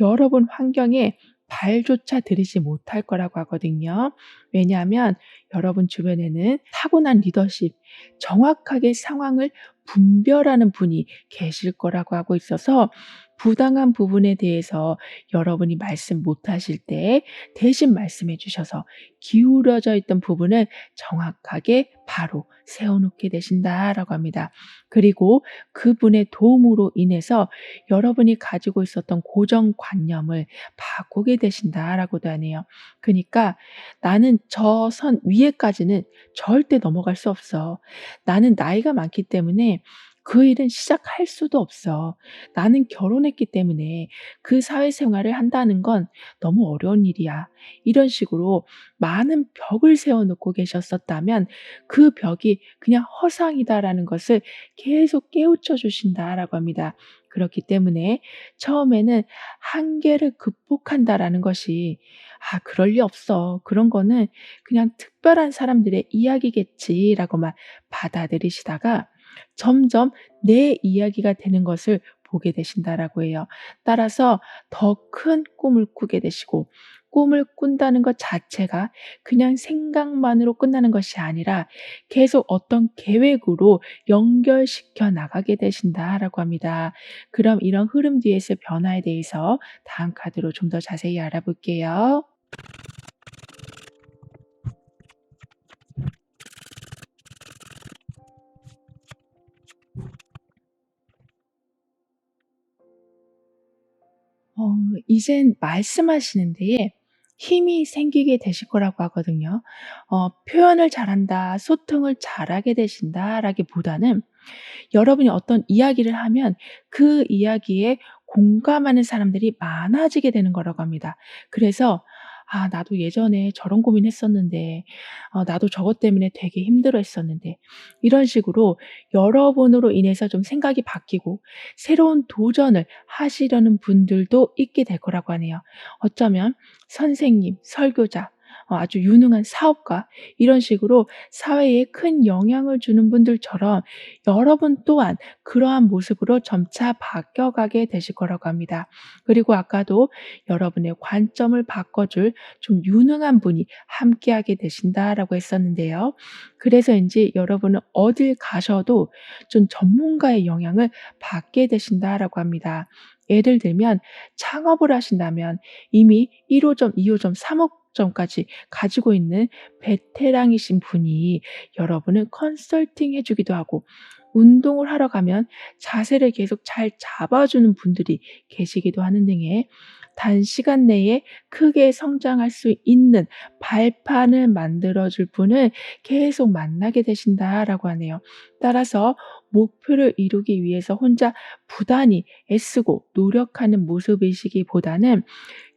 여러분 환경에 발조차 들이지 못할 거라고 하거든요. 왜냐하면 여러분 주변에는 타고난 리더십, 정확하게 상황을 분별하는 분이 계실 거라고 하고 있어서 부당한 부분에 대해서 여러분이 말씀 못하실 때 대신 말씀해 주셔서 기울어져 있던 부분을 정확하게 바로 세워놓게 되신다라고 합니다. 그리고 그분의 도움으로 인해서 여러분이 가지고 있었던 고정관념을 바꾸게 되신다라고도 하네요. 그러니까 나는 저 선 위에까지는 절대 넘어갈 수 없어. 나는 나이가 많기 때문에 그 일은 시작할 수도 없어. 나는 결혼했기 때문에 그 사회생활을 한다는 건 너무 어려운 일이야. 이런 식으로 많은 벽을 세워놓고 계셨었다면 그 벽이 그냥 허상이다라는 것을 계속 깨우쳐 주신다라고 합니다. 그렇기 때문에 처음에는 한계를 극복한다라는 것이 그럴 리 없어. 그런 거는 그냥 특별한 사람들의 이야기겠지라고만 받아들이시다가 점점 내 이야기가 되는 것을 보게 되신다라고 해요. 따라서 더 큰 꿈을 꾸게 되시고 꿈을 꾼다는 것 자체가 그냥 생각만으로 끝나는 것이 아니라 계속 어떤 계획으로 연결시켜 나가게 되신다라고 합니다. 그럼 이런 흐름 뒤에서 변화에 대해서 다음 카드로 좀 더 자세히 알아볼게요. 이젠 말씀하시는 데에 힘이 생기게 되실 거라고 하거든요. "표현을 잘한다. 소통을 잘하게 되신다."라기보다는 여러분이 어떤 이야기를 하면 그 이야기에 공감하는 사람들이 많아지게 되는 거라고 합니다. 그래서 '아 나도 예전에 저런 고민했었는데. 나도 저것 때문에 되게 힘들어했었는데.' 이런 식으로 여러분으로 인해서 좀 생각이 바뀌고 새로운 도전을 하시려는 분들도 있게 될 거라고 하네요. 어쩌면 선생님, 설교자, 아주 유능한 사업가 이런 식으로 사회에 큰 영향을 주는 분들처럼 여러분 또한 그러한 모습으로 점차 바뀌어가게 되실 거라고 합니다. 그리고 아까도 여러분의 관점을 바꿔줄 좀 유능한 분이 함께하게 되신다라고 했었는데요. 그래서인지 여러분은 어딜 가셔도 좀 전문가의 영향을 받게 되신다라고 합니다. 예를 들면 창업을 하신다면 이미 1호점, 2호점, 3호점까지 가지고 있는 베테랑이신 분이 여러분을 컨설팅 해 주기도 하고 운동을 하러 가면 자세를 계속 잘 잡아주는 분들이 계시기도 하는 등의 단시간 내에 크게 성장할 수 있는 발판을 만들어 줄 분을 계속 만나게 되신다라고 하네요. 따라서 목표를 이루기 위해서 혼자 부단히 애쓰고 노력하는 모습이시기보다는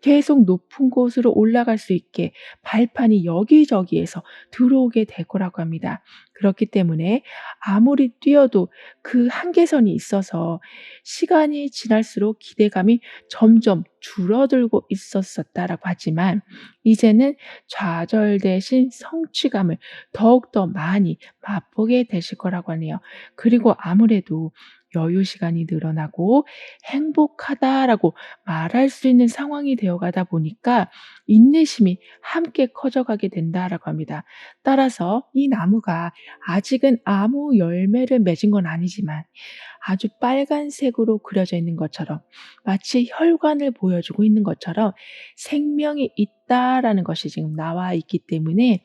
계속 높은 곳으로 올라갈 수 있게 발판이 여기저기에서 들어오게 될 거라고 합니다. 그렇기 때문에 아무리 뛰어도 그 한계선이 있어서 시간이 지날수록 기대감이 점점 줄어들고 있었었다라고 하지만 이제는 좌절 대신 성취감을 더욱더 많이 맛보게 되실 거라고 하네요. 그리고 아무래도 여유 시간이 늘어나고 행복하다라고 말할 수 있는 상황이 되어 가다 보니까 인내심이 함께 커져가게 된다라고 합니다. 따라서 이 나무가 아직은 아무 열매를 맺은 건 아니지만 아주 빨간색으로 그려져 있는 것처럼 마치 혈관을 보여주고 있는 것처럼 생명이 있다라는 것이 지금 나와 있기 때문에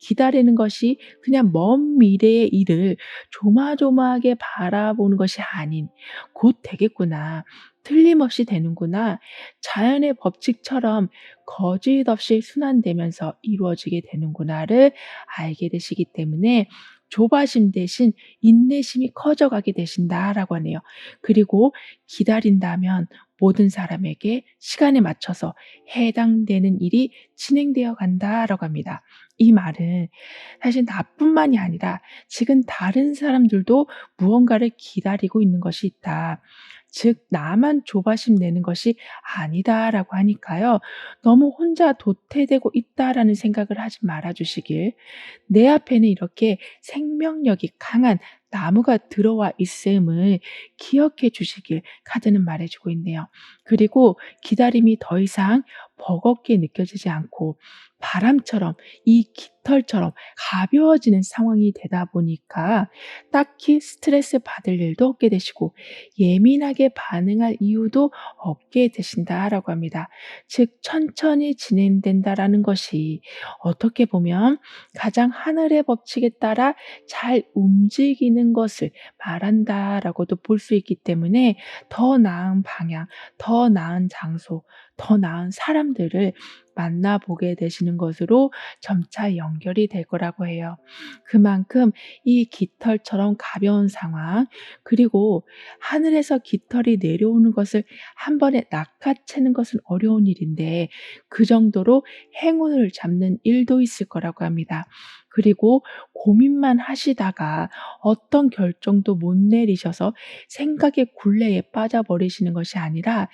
기다리는 것이 그냥 먼 미래의 일을 조마조마하게 바라보는 것이 아닌 '곧 되겠구나. 틀림없이 되는구나.' 자연의 법칙처럼 거짓없이 순환되면서 이루어지게 되는구나를 알게 되시기 때문에 조바심 대신 인내심이 커져가게 되신다라고 하네요. 그리고 기다린다면 모든 사람에게 시간에 맞춰서 해당되는 일이 진행되어 간다라고 합니다. 이 말은 사실 나뿐만이 아니라 지금 다른 사람들도 무언가를 기다리고 있는 것이 있다. 즉 나만 조바심 내는 것이 아니다라고 하니까요. 너무 혼자 도태되고 있다라는 생각을 하지 말아 주시길. 내 앞에는 이렇게 생명력이 강한 나무가 들어와 있음을 기억해 주시길 카드는 말해 주고 있네요. 그리고 기다림이 더 이상 버겁게 느껴지지 않고 바람처럼 이 깃털처럼 가벼워지는 상황이 되다 보니까 딱히 스트레스 받을 일도 없게 되시고 예민하게 반응할 이유도 없게 되신다라고 합니다. 즉 천천히 진행된다라는 것이 어떻게 보면 가장 하늘의 법칙에 따라 잘 움직이는 것을 말한다라고도 볼 수 있기 때문에 더 나은 방향, 더 나은 장소, 더 나은 사람들을 만나보게 되시는 것으로 점차 연결이 될 거라고 해요. 그만큼 이 깃털처럼 가벼운 상황, 그리고 하늘에서 깃털이 내려오는 것을 한 번에 낚아채는 것은 어려운 일인데 그 정도로 행운을 잡는 일도 있을 거라고 합니다. 그리고 고민만 하시다가 어떤 결정도 못 내리셔서 생각의 굴레에 빠져버리시는 것이 아니라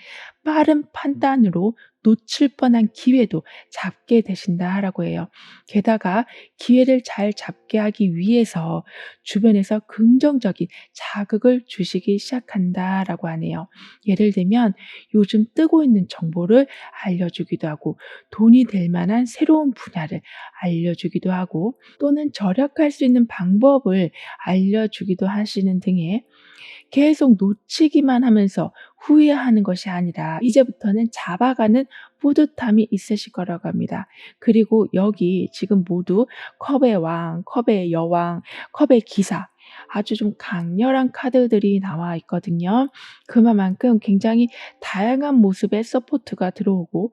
빠른 판단으로 놓칠 뻔한 기회도 잡게 되신다라고 해요. 게다가 기회를 잘 잡게 하기 위해서 주변에서 긍정적인 자극을 주시기 시작한다라고 하네요. 예를 들면 요즘 뜨고 있는 정보를 알려주기도 하고 돈이 될 만한 새로운 분야를 알려주기도 하고 또는 절약할 수 있는 방법을 알려주기도 하시는 등의 계속 놓치기만 하면서 후회하는 것이 아니라 이제부터는 잡아가는 뿌듯함이 있으실 거라고 합니다. 그리고 여기 지금 모두 컵의 왕, 컵의 여왕, 컵의 기사 아주 좀 강렬한 카드들이 나와 있거든요. 그만큼 굉장히 다양한 모습의 서포트가 들어오고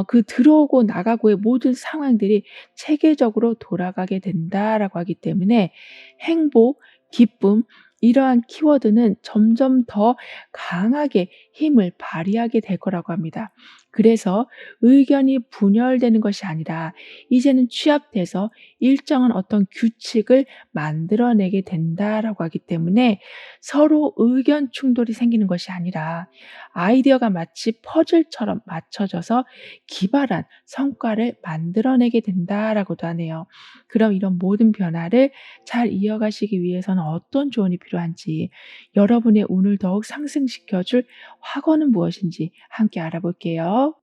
그 들어오고 나가고의 모든 상황들이 체계적으로 돌아가게 된다라고 하기 때문에 행복, 기쁨 이러한 키워드는 점점 더 강하게 힘을 발휘하게 될 거라고 합니다. 그래서 의견이 분열되는 것이 아니라 이제는 취합돼서 일정한 어떤 규칙을 만들어내게 된다라고 하기 때문에 서로 의견 충돌이 생기는 것이 아니라 아이디어가 마치 퍼즐처럼 맞춰져서 기발한 성과를 만들어내게 된다라고도 하네요. 그럼 이런 모든 변화를 잘 이어가시기 위해서는 어떤 조언이 필요한지, 여러분의 운을 더욱 상승시켜 줄 확언은 무엇인지 함께 알아볼게요.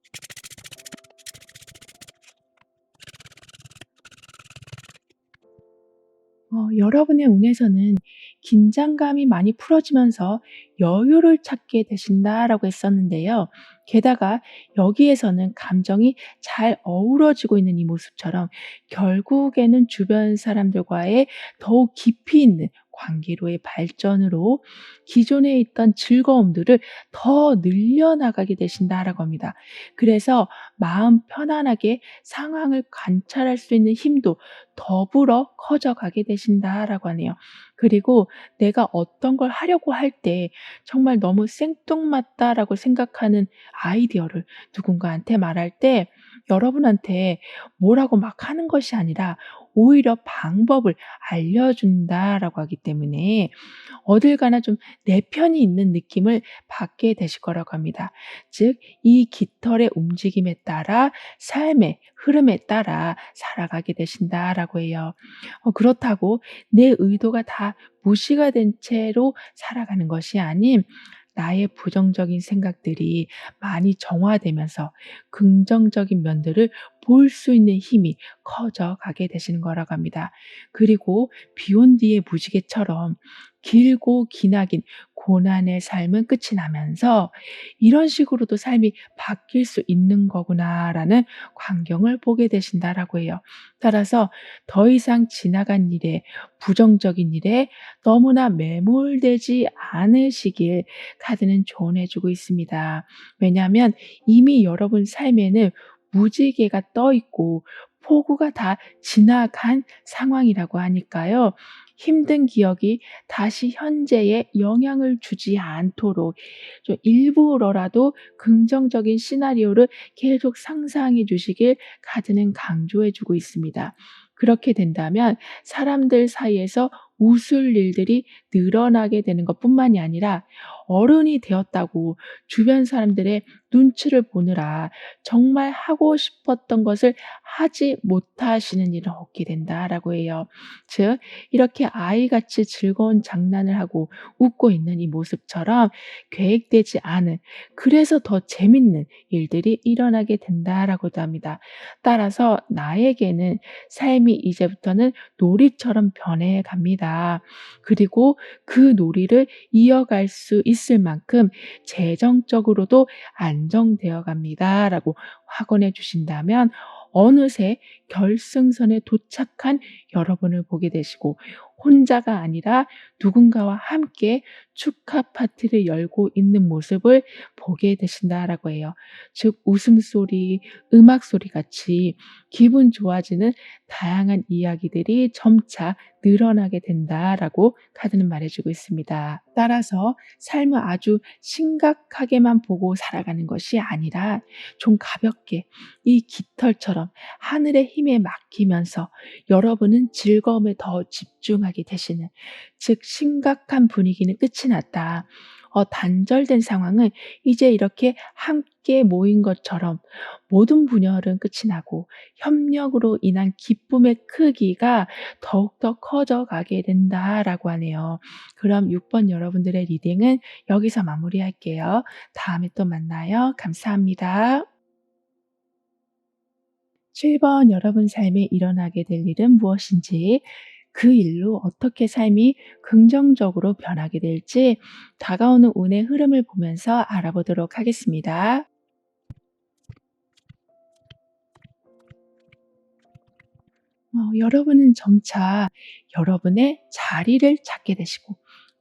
여러분의 운에서는 긴장감이 많이 풀어지면서 여유를 찾게 되신다라고 했었는데요. 게다가 여기에서는 감정이 잘 어우러지고 있는 이 모습처럼 결국에는 주변 사람들과의 더욱 깊이 있는 관계로의 발전으로 기존에 있던 즐거움들을 더 늘려나가게 되신다라고 합니다. 그래서 마음 편안하게 상황을 관찰할 수 있는 힘도 더불어 커져가게 되신다라고 하네요. 그리고 내가 어떤 걸 하려고 할 때 정말 너무 생뚱맞다라고 생각하는 아이디어를 누군가한테 말할 때 여러분한테 뭐라고 막 하는 것이 아니라 오히려 방법을 알려준다라고 하기 때문에 어딜 가나 좀 내 편이 있는 느낌을 받게 되실 거라고 합니다. 즉 이 깃털의 움직임에 따라 삶의 흐름에 따라 살아가게 되신다라고 해요. 그렇다고 내 의도가 다 무시가 된 채로 살아가는 것이 아닌 나의 부정적인 생각들이 많이 정화되면서 긍정적인 면들을 볼 수 있는 힘이 커져가게 되시는 거라고 합니다. 그리고 비온 뒤의 무지개처럼 길고 기나긴 고난의 삶은 끝이 나면서 '이런 식으로도 삶이 바뀔 수 있는 거구나.'라는 광경을 보게 되신다라고 해요. 따라서 더 이상 지나간 일에 부정적인 일에 너무나 매몰되지 않으시길 카드는 조언해 주고 있습니다. 왜냐하면 이미 여러분 삶에는 무지개가 떠 있고 폭우가 다 지나간 상황이라고 하니까요. 힘든 기억이 다시 현재에 영향을 주지 않도록 좀 일부러라도 긍정적인 시나리오를 계속 상상해 주시길 카드는 강조해 주고 있습니다. 그렇게 된다면 사람들 사이에서 웃을 일들이 늘어나게 되는 것뿐만이 아니라 어른이 되었다고 주변 사람들의 눈치를 보느라 정말 하고 싶었던 것을 하지 못하시는 일은 없게 된다라고 해요. 즉 이렇게 아이같이 즐거운 장난을 하고 웃고 있는 이 모습처럼 계획되지 않은 그래서 더 재밌는 일들이 일어나게 된다라고도 합니다. 따라서 나에게는 삶이 이제부터는 놀이처럼 변해 갑니다. 그리고 그 놀이를 이어갈 수 있을 만큼 재정적으로도 안정되어 갑니다라고 확언해 주신다면 어느새 결승선에 도착한 여러분을 보게 되시고 혼자가 아니라 누군가와 함께 축하 파티를 열고 있는 모습을 보게 되신다라고 해요. 즉 웃음소리, 음악소리 같이 기분 좋아지는 다양한 이야기들이 점차 늘어나게 된다라고 카드는 말해주고 있습니다. 따라서 삶을 아주 심각하게만 보고 살아가는 것이 아니라 좀 가볍게 이 깃털처럼 하늘의 힘에 맡기면서 여러분은 즐거움에 더 집중하게 되시는 즉 심각한 분위기는 끝이 났다. 단절된 상황은 이제 이렇게 함께 모인 것처럼 모든 분열은 끝이 나고 협력으로 인한 기쁨의 크기가 더욱더 커져가게 된다라고 하네요. 그럼 6번 여러분들의 리딩은 여기서 마무리할게요. 다음에 또 만나요. 감사합니다. 7번 여러분 삶에 일어나게 될 일은 무엇인지, 그 일로 어떻게 삶이 긍정적으로 변하게 될지 다가오는 운의 흐름을 보면서 알아보도록 하겠습니다. 여러분은 점차 여러분의 자리를 찾게 되시고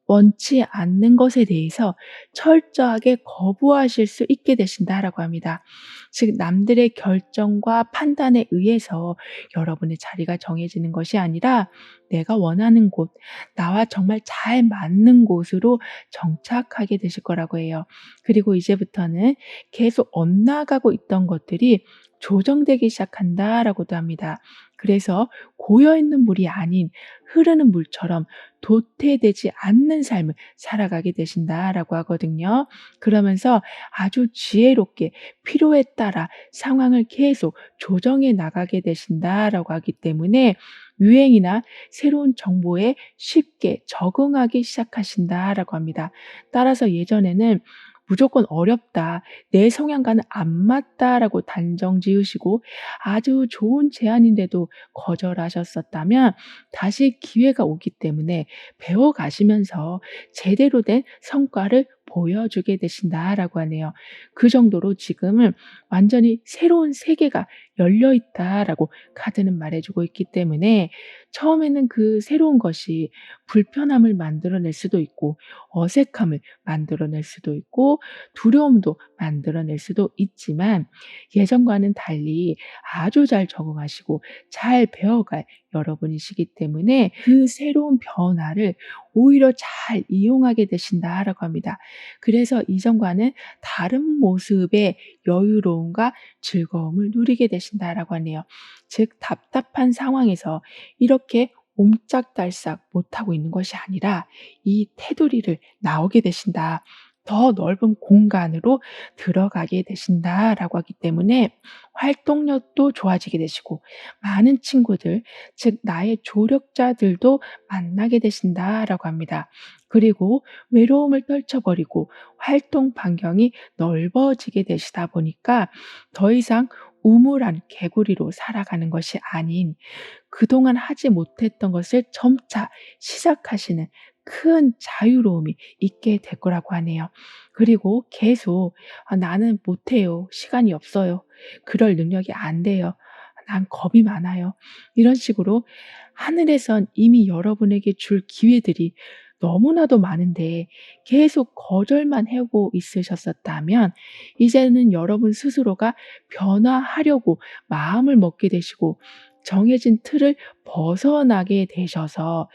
원치 않는 것에 대해서 철저하게 거부하실 수 있게 되신다라고 합니다. 즉 남들의 결정과 판단에 의해서 여러분의 자리가 정해지는 것이 아니라 내가 원하는 곳, 나와 정말 잘 맞는 곳으로 정착하게 되실 거라고 해요. 그리고 이제부터는 계속 엇나가고 있던 것들이 조정되기 시작한다라고도 합니다. 그래서 고여있는 물이 아닌 흐르는 물처럼 도태되지 않는 삶을 살아가게 되신다라고 하거든요. 그러면서 아주 지혜롭게 필요에 따라 상황을 계속 조정해 나가게 되신다라고 하기 때문에 유행이나 새로운 정보에 쉽게 적응하기 시작하신다라고 합니다. 따라서 예전에는 무조건 어렵다, 내 성향과는 안 맞다라고 단정 지으시고 아주 좋은 제안인데도 거절하셨었다면 다시 기회가 오기 때문에 배워가시면서 제대로 된 성과를 보여주게 되신다라고 하네요. 그 정도로 지금은 완전히 새로운 세계가 열려 있다라고 카드는 말해주고 있기 때문에 처음에는 그 새로운 것이 불편함을 만들어낼 수도 있고 어색함을 만들어낼 수도 있고 두려움도 만들어낼 수도 있지만 예전과는 달리 아주 잘 적응하시고 잘 배워갈 여러분이시기 때문에 그 새로운 변화를 오히려 잘 이용하게 되신다라고 합니다. 그래서 이전과는 다른 모습의 여유로움과 즐거움을 누리게 되신다라고 하네요. 즉 답답한 상황에서 이렇게 옴짝달싹 못하고 있는 것이 아니라 이 테두리를 나오게 되신다. 더 넓은 공간으로 들어가게 되신다라고 하기 때문에 활동력도 좋아지게 되시고 많은 친구들, 즉 나의 조력자들도 만나게 되신다라고 합니다. 그리고 외로움을 떨쳐버리고 활동 반경이 넓어지게 되시다 보니까 더 이상 우물한 개구리로 살아가는 것이 아닌 그동안 하지 못했던 것을 점차 시작하시는 큰 자유로움이 있게 될 거라고 하네요. 그리고 계속 나는 못해요. 시간이 없어요. 그럴 능력이 안 돼요. 난 겁이 많아요. 이런 식으로 하늘에선 이미 여러분에게 줄 기회들이 너무나도 많은데 계속 거절만 해오고 있으셨었다면 이제는 여러분 스스로가 변화하려고 마음을 먹게 되시고 정해진 틀을 벗어나게 되셔서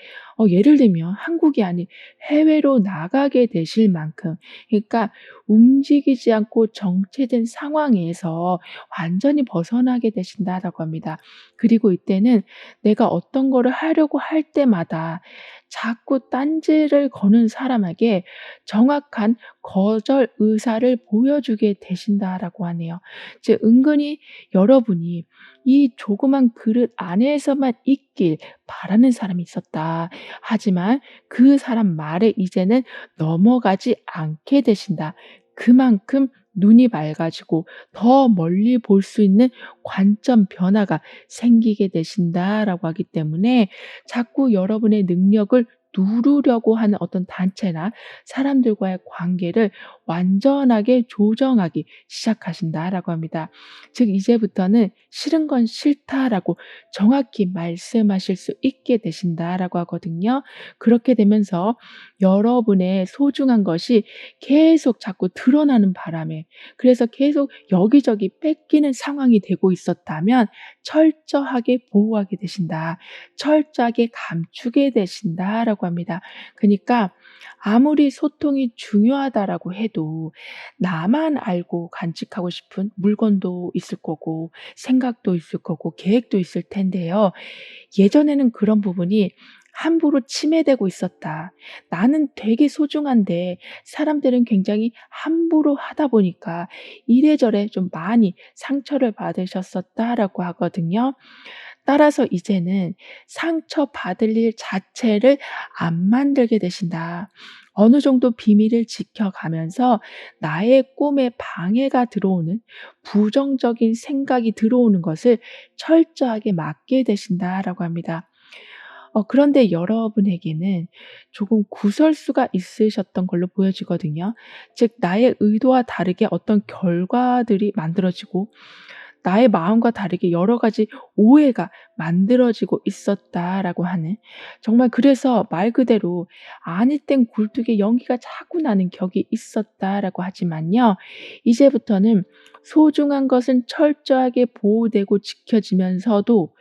예를 들면 한국이 아닌 해외로 나가게 되실 만큼 그러니까 움직이지 않고 정체된 상황에서 완전히 벗어나게 되신다라고 합니다. 그리고 이때는 내가 어떤 거를 하려고 할 때마다 자꾸 딴지를 거는 사람에게 정확한 거절 의사를 보여주게 되신다라고 하네요. 즉 은근히 여러분이 이 조그만 그릇 안에서만 있길 바라는 사람이 있었다. 하지만 그 사람 말에 이제는 넘어가지 않게 되신다. 그만큼 눈이 맑아지고 더 멀리 볼 수 있는 관점 변화가 생기게 되신다라고 하기 때문에 자꾸 여러분의 능력을 누르려고 하는 어떤 단체나 사람들과의 관계를 완전하게 조정하기 시작하신다라고 합니다. 즉 이제부터는 싫은 건 싫다라고 정확히 말씀하실 수 있게 되신다라고 하거든요. 그렇게 되면서 여러분의 소중한 것이 계속 자꾸 드러나는 바람에 그래서 계속 여기저기 뺏기는 상황이 되고 있었다면 철저하게 보호하게 되신다. 철저하게 감추게 되신다라고 합니다. 그러니까 아무리 소통이 중요하다라고 해도 나만 알고 간직하고 싶은 물건도 있을 거고 생각도 있을 거고 계획도 있을 텐데요. 예전에는 그런 부분이 함부로 침해되고 있었다. 나는 되게 소중한데 사람들은 굉장히 함부로 하다 보니까 이래저래 좀 많이 상처를 받으셨었다라고 하거든요. 따라서 이제는 상처받을 일 자체를 안 만들게 되신다. 어느 정도 비밀을 지켜가면서 나의 꿈에 방해가 들어오는 부정적인 생각이 들어오는 것을 철저하게 막게 되신다라고 합니다. 그런데 여러분에게는 조금 구설수가 있으셨던 걸로 보여지거든요. 즉 나의 의도와 다르게 어떤 결과들이 만들어지고 나의 마음과 다르게 여러 가지 오해가 만들어지고 있었다라고 하는 정말 그래서 말 그대로 아닐 땐 굴뚝에 연기가 자꾸 나는 격이 있었다라고 하지만요. 이제부터는 소중한 것은 철저하게 보호되고 지켜지면서도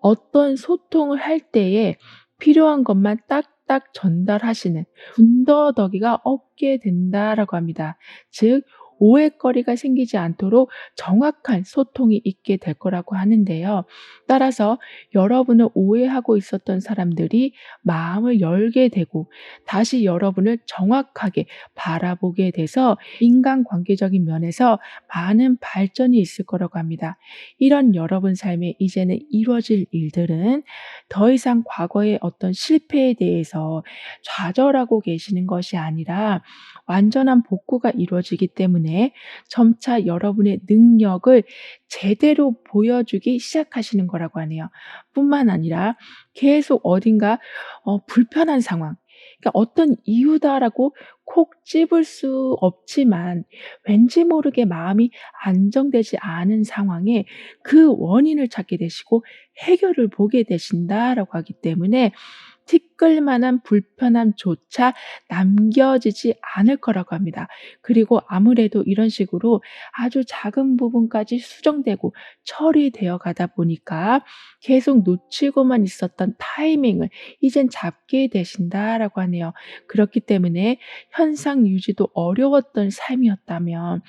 어떤 소통을 할 때에 필요한 것만 딱딱 전달하시는 군더더기가 없게 된다라고 합니다. 즉 오해거리가 생기지 않도록 정확한 소통이 있게 될 거라고 하는데요. 따라서 여러분을 오해하고 있었던 사람들이 마음을 열게 되고 다시 여러분을 정확하게 바라보게 돼서 인간관계적인 면에서 많은 발전이 있을 거라고 합니다. 이런 여러분 삶에 이제는 이루어질 일들은 더 이상 과거의 어떤 실패에 대해서 좌절하고 계시는 것이 아니라 완전한 복구가 이루어지기 때문에 점차 여러분의 능력을 제대로 보여주기 시작하시는 거라고 하네요. 뿐만 아니라 계속 어딘가 불편한 상황, 그러니까 어떤 이유다라고 콕 집을 수 없지만 왠지 모르게 마음이 안정되지 않은 상황에 그 원인을 찾게 되시고 해결을 보게 되신다라고 하기 때문에 티끌만한 불편함조차 남겨지지 않을 거라고 합니다. 그리고 아무래도 이런 식으로 아주 작은 부분까지 수정되고 처리되어 가다 보니까 계속 놓치고만 있었던 타이밍을 이젠 잡게 되신다라고 하네요. 그렇기 때문에 현상 유지도 어려웠던 삶이었다면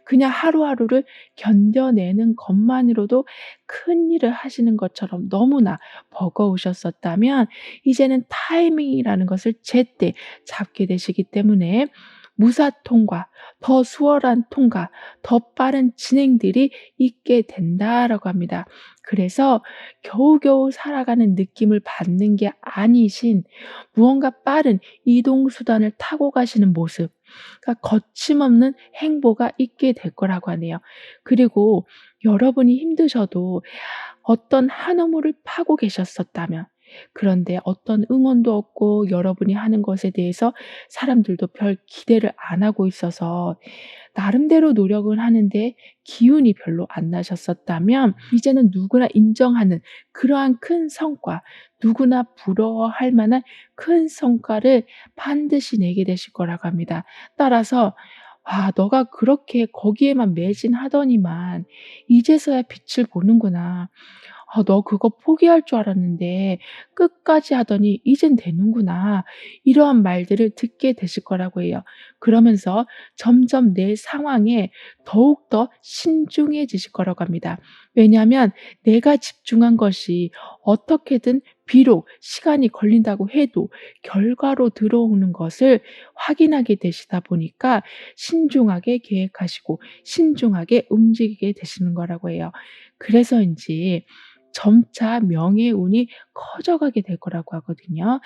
그냥 하루하루를 견뎌내는 것만으로도 큰일을 하시는 것처럼 너무나 버거우셨었다면 이제는 타이밍이라는 것을 제때 잡게 되시기 때문에 무사 통과, 더 수월한 통과, 더 빠른 진행들이 있게 된다라고 합니다. 그래서 겨우겨우 살아가는 느낌을 받는 게 아니신 무언가 빠른 이동 수단을 타고 가시는 모습, 그러니까 거침없는 행보가 있게 될 거라고 하네요. 그리고 여러분이 힘드셔도 어떤 한 우물을 파고 계셨었다면, 그런데 어떤 응원도 없고 여러분이 하는 것에 대해서 사람들도 별 기대를 안 하고 있어서 나름대로 노력을 하는데 기운이 별로 안 나셨었다면 이제는 누구나 인정하는 그러한 큰 성과, 누구나 부러워할 만한 큰 성과를 반드시 내게 되실 거라고 합니다. 따라서 '아 너가 그렇게 거기에만 매진하더니만 이제서야 빛을 보는구나. 아 너 그거 포기할 줄 알았는데 끝까지 하더니 이젠 되는구나.' 이러한 말들을 듣게 되실 거라고 해요. 그러면서 점점 내 상황에 더욱더 신중해지실 거라고 합니다. 왜냐하면 내가 집중한 것이 어떻게든 비록 시간이 걸린다고 해도 결과로 들어오는 것을 확인하게 되시다 보니까 신중하게 계획하시고 신중하게 움직이게 되시는 거라고 해요. 그래서인지 점차 명예운이 커져가게 될 거라고 하거든요.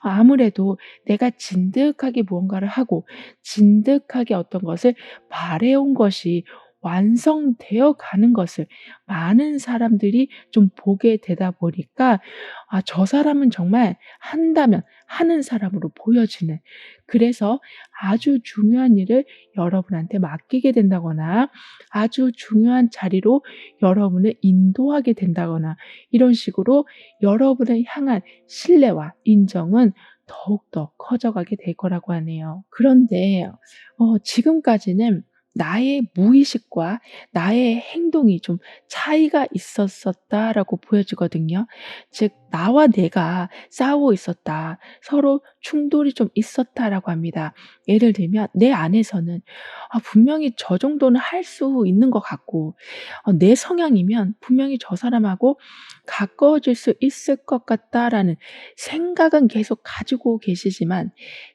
아무래도 내가 진득하게 무언가를 하고 진득하게 어떤 것을 바래온 것이 완성되어 가는 것을 많은 사람들이 좀 보게 되다 보니까 '아 저 사람은 정말 한다면 하는 사람으로 보여지는' 그래서 아주 중요한 일을 여러분한테 맡기게 된다거나 아주 중요한 자리로 여러분을 인도하게 된다거나 이런 식으로 여러분을 향한 신뢰와 인정은 더욱더 커져가게 될 거라고 하네요. 그런데 지금까지는 나의 무의식과 나의 행동이 좀 차이가 있었었다라고 보여지거든요. 즉 나와 내가 싸우고 있었다. 서로 충돌이 좀 있었다라고 합니다. 예를 들면 내 안에서는 분명히 저 정도는 할 수 있는 것 같고 내 성향이면 분명히 저 사람하고 가까워질 수 있을 것 같다라는 생각은 계속 가지고 계시지만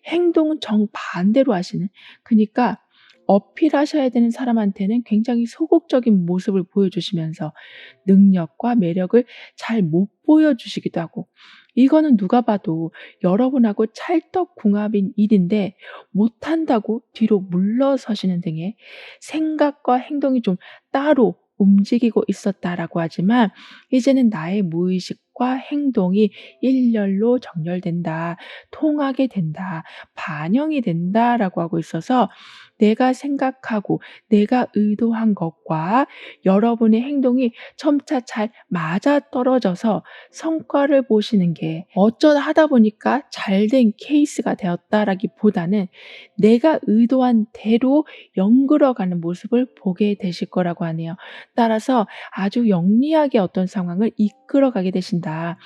행동은 정반대로 하시는, 그니까 어필하셔야 되는 사람한테는 굉장히 소극적인 모습을 보여주시면서 능력과 매력을 잘 못 보여주시기도 하고, 이거는 누가 봐도 여러분하고 찰떡궁합인 일인데 못한다고 뒤로 물러서시는 등의 생각과 행동이 좀 따로 움직이고 있었다라고 하지만 이제는 나의 무의식과 행동이 일렬로 정렬된다, 통하게 된다, 반영이 된다라고 하고 있어서 내가 생각하고 내가 의도한 것과 여러분의 행동이 점차 잘 맞아떨어져서 성과를 보시는 게 어쩌다 하다 보니까 잘된 케이스가 되었다라기보다는 내가 의도한 대로 연결어가는 모습을 보게 되실 거라고 하네요. 따라서 아주 영리하게 어떤 상황을 이끌어가게 되신다.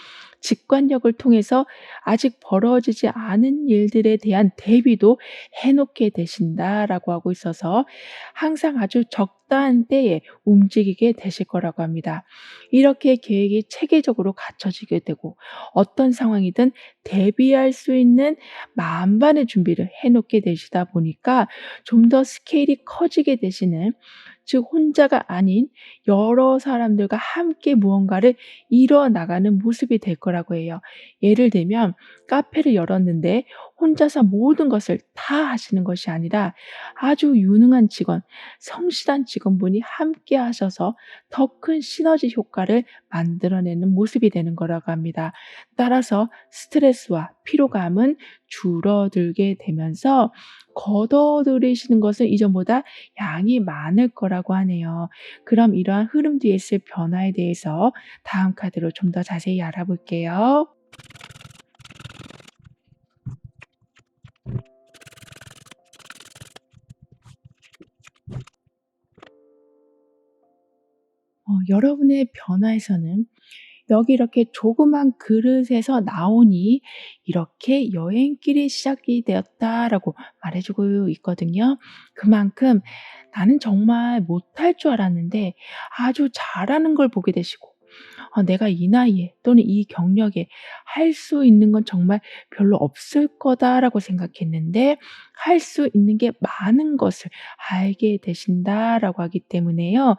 직관력을 통해서 아직 벌어지지 않은 일들에 대한 대비도 해 놓게 되신다라고 하고 있어서 항상 아주 적당한 때에 움직이게 되실 거라고 합니다. 이렇게 계획이 체계적으로 갖춰지게 되고 어떤 상황이든 대비할 수 있는 만반의 준비를 해 놓게 되시다 보니까 좀 더 스케일이 커지게 되시는, 즉 혼자가 아닌 여러 사람들과 함께 무언가를 이뤄 나가는 모습이 될 거라고 해요. 예를 들면 카페를 열었는데 혼자서 모든 것을 다 하시는 것이 아니라 아주 유능한 직원, 성실한 직원분이 함께 하셔서 더 큰 시너지 효과를 만들어내는 모습이 되는 거라고 합니다. 따라서 스트레스와 피로감은 줄어들게 되면서 걷어들이시는 것은 이전보다 양이 많을 거라고 하네요. 그럼 이러한 흐름 뒤에 있을 변화에 대해서 다음 카드로 좀 더 자세히 알아볼게요. 여러분의 변화에서는 여기 이렇게 조그만 그릇에서 나오니 이렇게 여행길이 시작이 되었다라고 말해주고 있거든요. 그만큼 나는 정말 못할 줄 알았는데 아주 잘하는 걸 보게 되시고, 내가 이 나이에 또는 이 경력에 할 수 있는 건 정말 별로 없을 거다라고 생각했는데 할 수 있는 게 많은 것을 알게 되신다라고 하기 때문에요.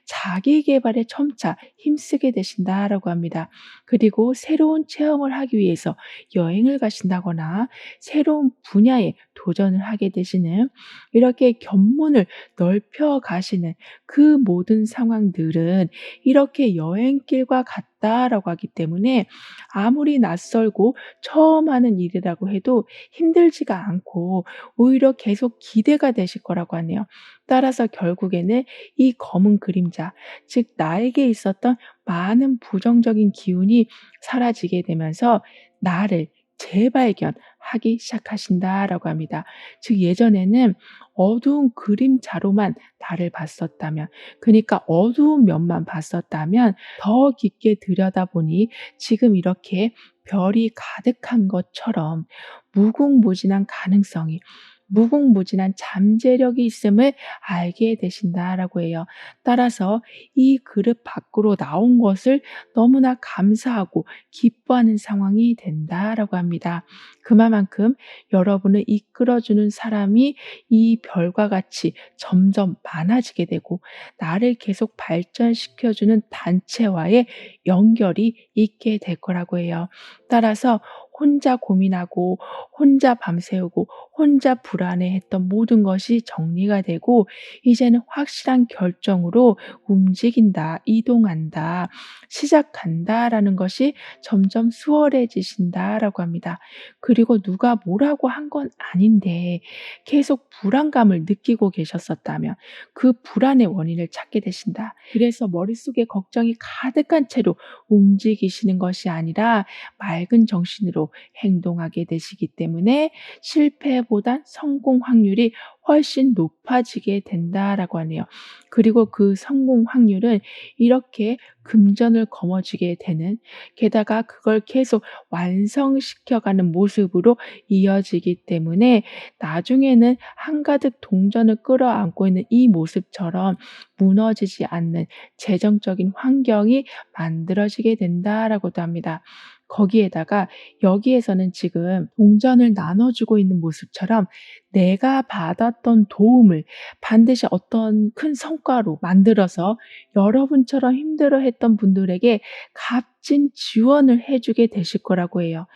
자기 계발에 점차 힘쓰게 되신다라고 합니다. 그리고 새로운 체험을 하기 위해서 여행을 가신다거나 새로운 분야에 도전을 하게 되시는, 이렇게 견문을 넓혀 가시는 그 모든 상황들은 이렇게 여행길과 같다라고 하기 때문에 아무리 낯설고 처음 하는 일이라고 해도 힘들지가 않고 오히려 계속 기대가 되실 거라고 하네요. 따라서 결국에는 이 검은 그림자, 즉 나에게 있었던 많은 부정적인 기운이 사라지게 되면서 나를 재발견하기 시작하신다라고 합니다. 즉 예전에는 어두운 그림자로만 나를 봤었다면, 그러니까 어두운 면만 봤었다면 더 깊게 들여다보니 지금 이렇게 별이 가득한 것처럼 무궁무진한 가능성이, 무궁무진한 잠재력이 있음을 알게 되신다라고 해요. 따라서 이 그릇 밖으로 나온 것을 너무나 감사하고 기뻐하는 상황이 된다라고 합니다. 그만큼 여러분을 이끌어주는 사람이 이 별과 같이 점점 많아지게 되고 나를 계속 발전시켜주는 단체와의 연결이 있게 될 거라고 해요. 따라서 혼자 고민하고 혼자 밤새우고 혼자 불안해했던 모든 것이 정리가 되고 이제는 확실한 결정으로 움직인다, 이동한다, 시작한다라는 것이 점점 수월해지신다라고 합니다. 그리고 누가 뭐라고 한 건 아닌데 계속 불안감을 느끼고 계셨었다면 그 불안의 원인을 찾게 되신다. 그래서 머릿속에 걱정이 가득한 채로 움직이시는 것이 아니라 맑은 정신으로 행동하게 되시기 때문에 실패보단 성공 확률이 훨씬 높아지게 된다라고 하네요. 그리고 그 성공 확률은 이렇게 금전을 거머쥐게 되는, 게다가 그걸 계속 완성시켜가는 모습으로 이어지기 때문에 나중에는 한가득 동전을 끌어안고 있는 이 모습처럼 무너지지 않는 재정적인 환경이 만들어지게 된다라고도 합니다. 거기에다가 여기에서는 지금 동전을 나눠주고 있는 모습처럼 내가 받았던 도움을 반드시 어떤 큰 성과로 만들어서 여러분처럼 힘들어했던 분들에게 값진 지원을 해주게 되실 거라고 해요.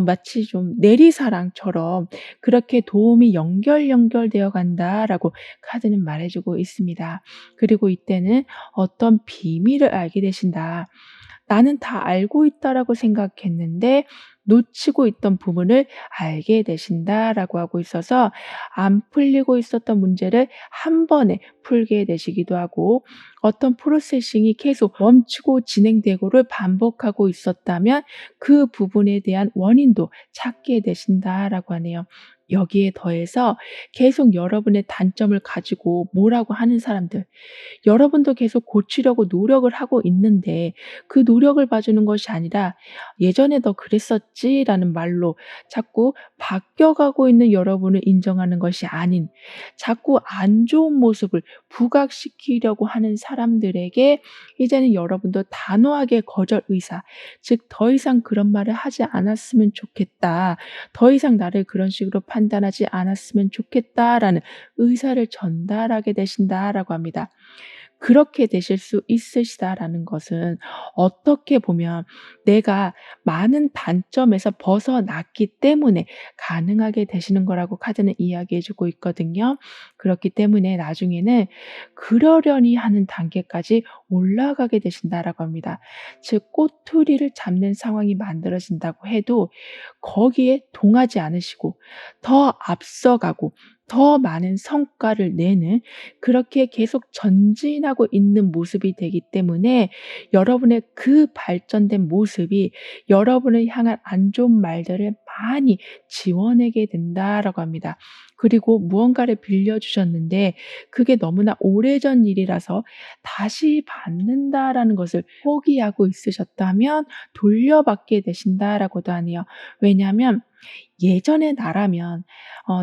마치 좀 내리사랑처럼 그렇게 도움이 연결되어 간다라고 카드는 말해주고 있습니다. 그리고 이때는 어떤 비밀을 알게 되신다. 나는 다 알고 있다라고 생각했는데 놓치고 있던 부분을 알게 되신다라고 하고 있어서 안 풀리고 있었던 문제를 한 번에 풀게 되시기도 하고, 어떤 프로세싱이 계속 멈추고 진행되고를 반복하고 있었다면 그 부분에 대한 원인도 찾게 되신다라고 하네요. 여기에 더해서 계속 여러분의 단점을 가지고 뭐라고 하는 사람들, 여러분도 계속 고치려고 노력을 하고 있는데 그 노력을 봐주는 것이 아니라 "예전에 너 그랬었지."라는 말로 자꾸 바뀌어가고 있는 여러분을 인정하는 것이 아닌, 자꾸 안 좋은 모습을 부각시키려고 하는 사람들에게 이제는 여러분도 단호하게 거절 의사, 즉 "더 이상 그런 말을 하지 않았으면 좋겠다. 더 이상 나를 그런 식으로 판단하지 않았으면 좋겠다."라는 의사를 전달하게 되신다라고 합니다. 그렇게 되실 수 있으시다라는 것은 어떻게 보면 내가 많은 단점에서 벗어났기 때문에 가능하게 되시는 거라고 카드는 이야기해 주고 있거든요. 그렇기 때문에 나중에는 그러려니 하는 단계까지 올라가게 되신다라고 합니다. 즉 꼬투리를 잡는 상황이 만들어진다고 해도 거기에 동하지 않으시고 더 앞서가고 더 많은 성과를 내는, 그렇게 계속 전진하고 있는 모습이 되기 때문에 여러분의 그 발전된 모습이 여러분을 향한 안 좋은 말들을 많이 지워내게 된다라고 합니다. 그리고 무언가를 빌려주셨는데 그게 너무나 오래전 일이라서 다시 받는다라는 것을 포기하고 있으셨다면 돌려받게 되신다라고도 하네요. 왜냐하면 예전의 나라면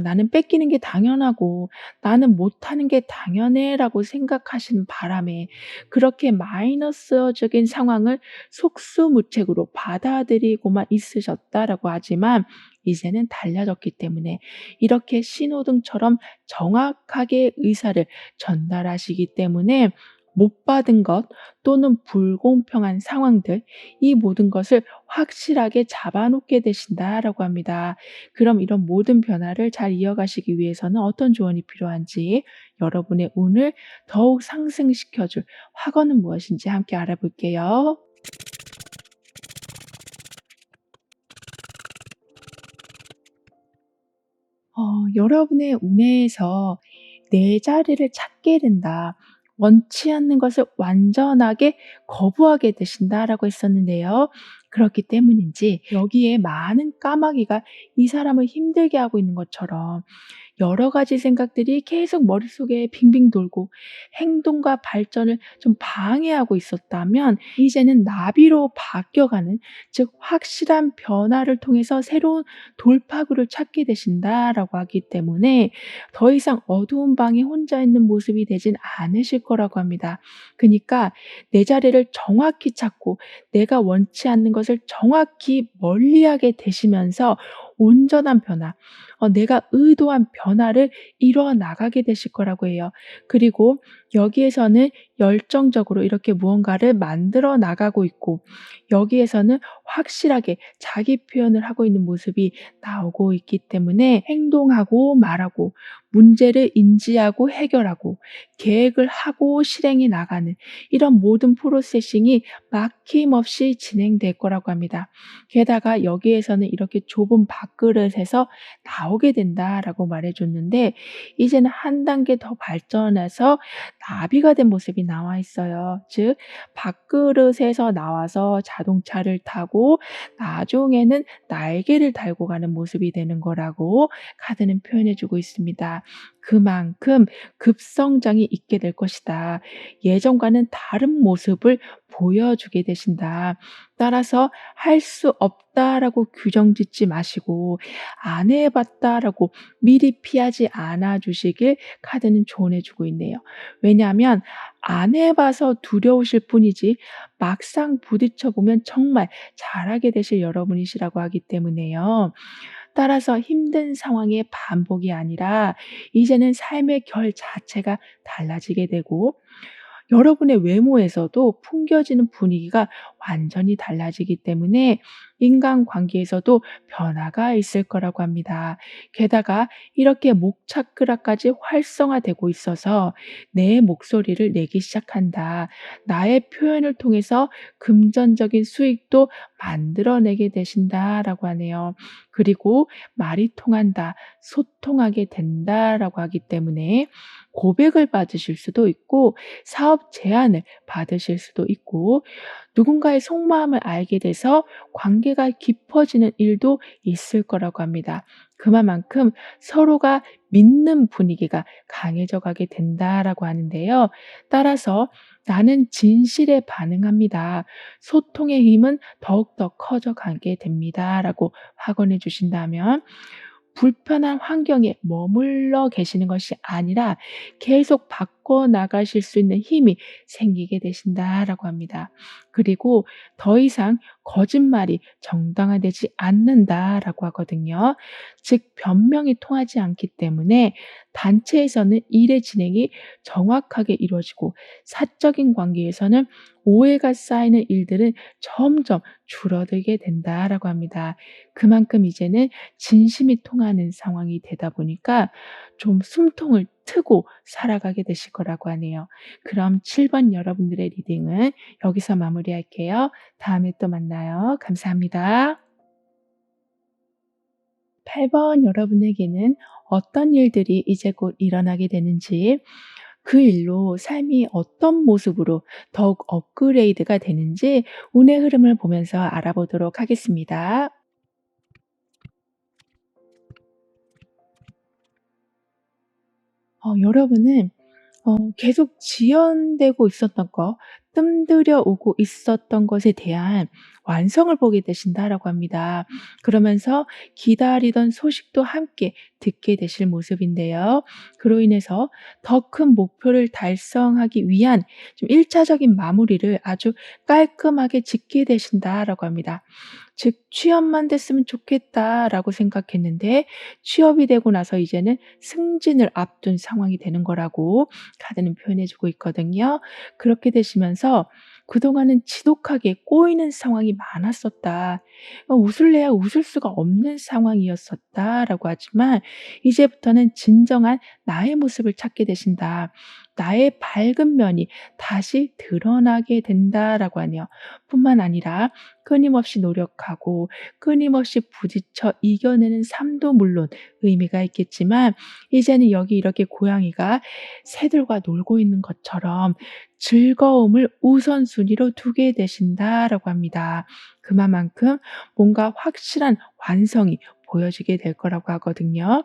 '나는 뺏기는 게 당연하고 나는 못하는 게 당연해.'라고 생각하시는 바람에 그렇게 마이너스적인 상황을 속수무책으로 받아들이고만 있으셨다라고 하지만, 이제는 달라졌기 때문에 이렇게 신호등처럼 정확하게 의사를 전달하시기 때문에 못 받은 것 또는 불공평한 상황들, 이 모든 것을 확실하게 잡아 놓게 되신다라고 합니다. 그럼 이런 모든 변화를 잘 이어가시기 위해서는 어떤 조언이 필요한지, 여러분의 운을 더욱 상승시켜 줄 확언은 무엇인지 함께 알아볼게요. 여러분의 운에서 내 자리를 찾게 된다, 원치 않는 것을 완전하게 거부하게 되신다라고 했었는데요. 그렇기 때문인지 여기에 많은 까마귀가 이 사람을 힘들게 하고 있는 것처럼 여러 가지 생각들이 계속 머릿속에 빙빙 돌고 행동과 발전을 좀 방해하고 있었다면, 이제는 나비로 바뀌어가는, 즉 확실한 변화를 통해서 새로운 돌파구를 찾게 되신다라고 하기 때문에 더 이상 어두운 방에 혼자 있는 모습이 되진 않으실 거라고 합니다. 그니까 내 자리를 정확히 찾고 내가 원치 않는 것을 정확히 멀리하게 되시면서 온전한 변화, 내가 의도한 변화를 이뤄 나가게 되실 거라고 해요. 그리고 여기에서는 열정적으로 이렇게 무언가를 만들어 나가고 있고, 여기에서는 확실하게 자기 표현을 하고 있는 모습이 나오고 있기 때문에 행동하고 말하고 문제를 인지하고 해결하고 계획을 하고 실행해 나가는 이런 모든 프로세싱이 막힘없이 진행될 거라고 합니다. 게다가 여기에서는 이렇게 좁은 밥그릇에서 나오게 된다라고 말해 줬는데, 이제는 한 단계 더 발전해서 나비가 된 모습이 나와 있어요. 즉 밥그릇에서 나와서 자동차를 타고 나중에는 날개를 달고 가는 모습이 되는 거라고 카드는 표현해 주고 있습니다. 그만큼 급성장이 있게 될 것이다. 예전과는 다른 모습을 보여주게 되신다. 따라서 '할 수 없다.'라고 규정 짓지 마시고 '안 해 봤다.'라고 미리 피하지 않아 주시길 카드는 조언해 주고 있네요. 왜냐하면 안 해 봐서 두려우실 뿐이지 막상 부딪혀 보면 정말 잘하게 되실 여러분이시라고 하기 때문에요. 따라서 힘든 상황의 반복이 아니라 이제는 삶의 결 자체가 달라지게 되고, 여러분의 외모에서도 풍겨지는 분위기가 완전히 달라지기 때문에 인간관계에서도 변화가 있을 거라고 합니다. 게다가 이렇게 목차크라까지 활성화되고 있어서 내 목소리를 내기 시작한다. 나의 표현을 통해서 금전적인 수익도 만들어내게 되신다라고 하네요. 그리고 말이 통한다, 소통하게 된다라고 하기 때문에 고백을 받으실 수도 있고 사업 제안을 받으실 수도 있고 누군가의 속마음을 알게 돼서 관계가 깊어지는 일도 있을 거라고 합니다. 그만큼 서로가 믿는 분위기가 강해져 가게 된다라고 하는데요. 따라서 나는 진실에 반응합니다. 소통의 힘은 더욱더 커져 가게 됩니다라고 확언해 주신다면, 불편한 환경에 머물러 계시는 것이 아니라 계속 바꿔 나가실 수 있는 힘이 생기게 되신다라고 합니다. 그리고 더 이상 거짓말이 정당화되지 않는다라고 하거든요. 즉 변명이 통하지 않기 때문에 단체에서는 일의 진행이 정확하게 이루어지고 사적인 관계에서는 오해가 쌓이는 일들은 점점 줄어들게 된다라고 합니다. 그만큼 이제는 진심이 통하는 상황이 되다 보니까 좀 숨통을 트고 살아가게 되실 거라고 하네요. 그럼 7번 여러분들의 리딩은 여기서 마무리할게요. 다음에 또 만나요. 감사합니다. 8번 여러분에게는 어떤 일들이 이제 곧 일어나게 되는지, 그 일로 삶이 어떤 모습으로 더욱 업그레이드가 되는지 운의 흐름을 보면서 알아보도록 하겠습니다. 여러분은 계속 지연되고 있었던 거, 뜸들여 오고 있었던 것에 대한 완성을 보게 되신다라고 합니다. 그러면서 기다리던 소식도 함께 듣게 되실 모습인데요. 그로 인해서 더 큰 목표를 달성하기 위한 좀 1차적인 마무리를 아주 깔끔하게 짓게 되신다라고 합니다. 즉 '취업만 됐으면 좋겠다.'라고 생각했는데 취업이 되고 나서 이제는 승진을 앞둔 상황이 되는 거라고 카드는 표현해 주고 있거든요. 그렇게 되시면서 '그동안은 지독하게 꼬이는 상황이 많았었다. 웃을래야 웃을 수가 없는 상황이었었다.'라고 하지만 이제부터는 진정한 나의 모습을 찾게 되신다. '나의 밝은 면이 다시 드러나게 된다.'라고 하네요. 뿐만 아니라 끊임없이 노력하고 끊임없이 부딪혀 이겨내는 삶도 물론 의미가 있겠지만 이제는 여기 이렇게 고양이가 새들과 놀고 있는 것처럼 즐거움을 우선순위로 두게 되신다라고 합니다. 그만큼 뭔가 확실한 완성이 보여지게 될 거라고 하거든요.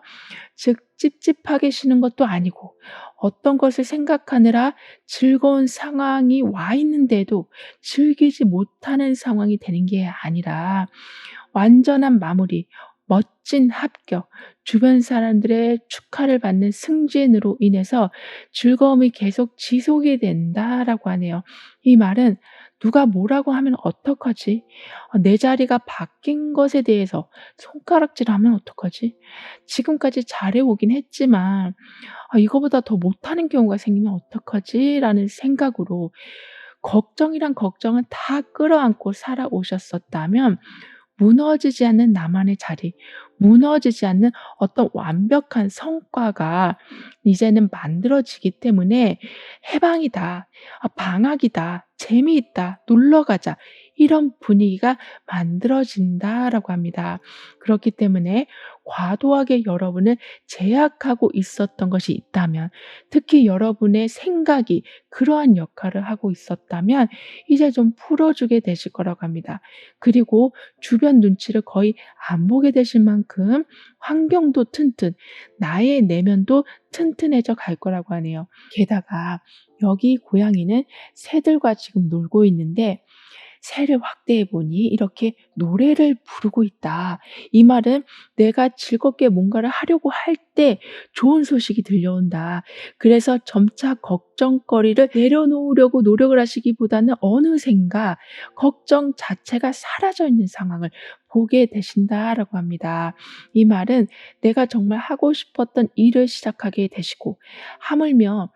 즉 찝찝하게 쉬는 것도 아니고 어떤 것을 생각하느라 즐거운 상황이 와 있는데도 즐기지 못하는 상황이 되는 게 아니라 완전한 마무리, 멋진 합격, 주변 사람들의 축하를 받는 승진으로 인해서 즐거움이 계속 지속이 된다라고 하네요. 이 말은 '누가 뭐라고 하면 어떡하지? 내 자리가 바뀐 것에 대해서 손가락질하면 어떡하지? 지금까지 잘해 오긴 했지만 이거보다 더 못하는 경우가 생기면 어떡하지?'라는 생각으로 걱정이란 걱정은 다 끌어안고 살아오셨었다면 무너지지 않는 나만의 자리, 무너지지 않는 어떤 완벽한 성과가 이제는 만들어지기 때문에 '해방이다. 방학이다. 재미있다. 놀러 가자.' 이런 분위기가 만들어진다라고 합니다. 그렇기 때문에 과도하게 여러분을 제약하고 있었던 것이 있다면, 특히 여러분의 생각이 그러한 역할을 하고 있었다면 이제 좀 풀어 주게 되실 거라고 합니다. 그리고 주변 눈치를 거의 안 보게 되실 만큼 환경도 튼튼, 나의 내면도 튼튼해져 갈 거라고 하네요. 게다가 여기 고양이는 새들과 지금 놀고 있는데 새를 확대해 보니 이렇게 노래를 부르고 있다. 이 말은 내가 즐겁게 뭔가를 하려고 할 때 좋은 소식이 들려온다. 그래서 점차 걱정거리를 내려놓으려고 노력을 하시기보다는 어느샌가 걱정 자체가 사라져 있는 상황을 보게 되신다라고 합니다. 이 말은 내가 정말 하고 싶었던 일을 시작하게 되시고, 하물며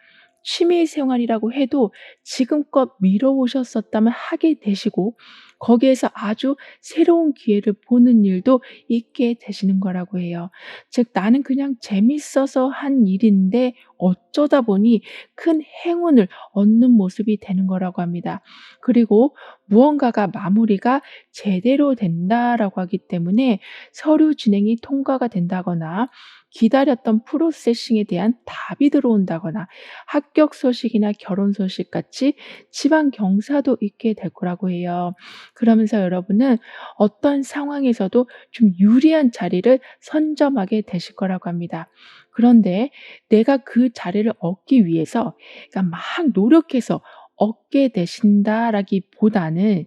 취미 생활이라고 해도 지금껏 미뤄오셨었다면 하게 되시고 거기에서 아주 새로운 기회를 보는 일도 있게 되시는 거라고 해요. 즉 나는 그냥 재밌어서 한 일인데 어쩌다 보니 큰 행운을 얻는 모습이 되는 거라고 합니다. 그리고 무언가가 마무리가 제대로 된다라고 하기 때문에 서류 진행이 통과가 된다거나 기다렸던 프로세싱에 대한 답이 들어온다거나 합격 소식이나 결혼 소식 같이 지방 경사도 있게 될 거라고 해요. 그러면서 여러분은 어떤 상황에서도 좀 유리한 자리를 선점하게 되실 거라고 합니다. 그런데 내가 그 자리를 얻기 위해서 그러니까 막 노력해서 얻게 되신다라기보다는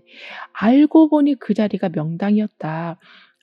알고 보니 그 자리가 명당이었다.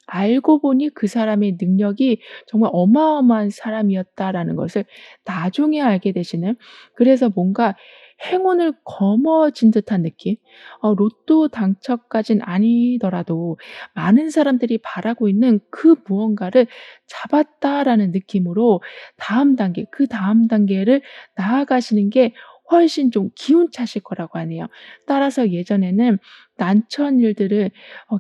알고 보니 그 사람의 능력이 정말 어마어마한 사람이었다라는 것을 나중에 알게 되시는, 그래서 뭔가 행운을 거머쥔 듯한 느낌? 로또 당첨까진 아니더라도 많은 사람들이 바라고 있는 그 무언가를 잡았다라는 느낌으로 다음 단계, 그다음 단계를 나아가시는 게 훨씬 좀 기운차실 거라고 하네요. 따라서 예전에는 난처한 일들을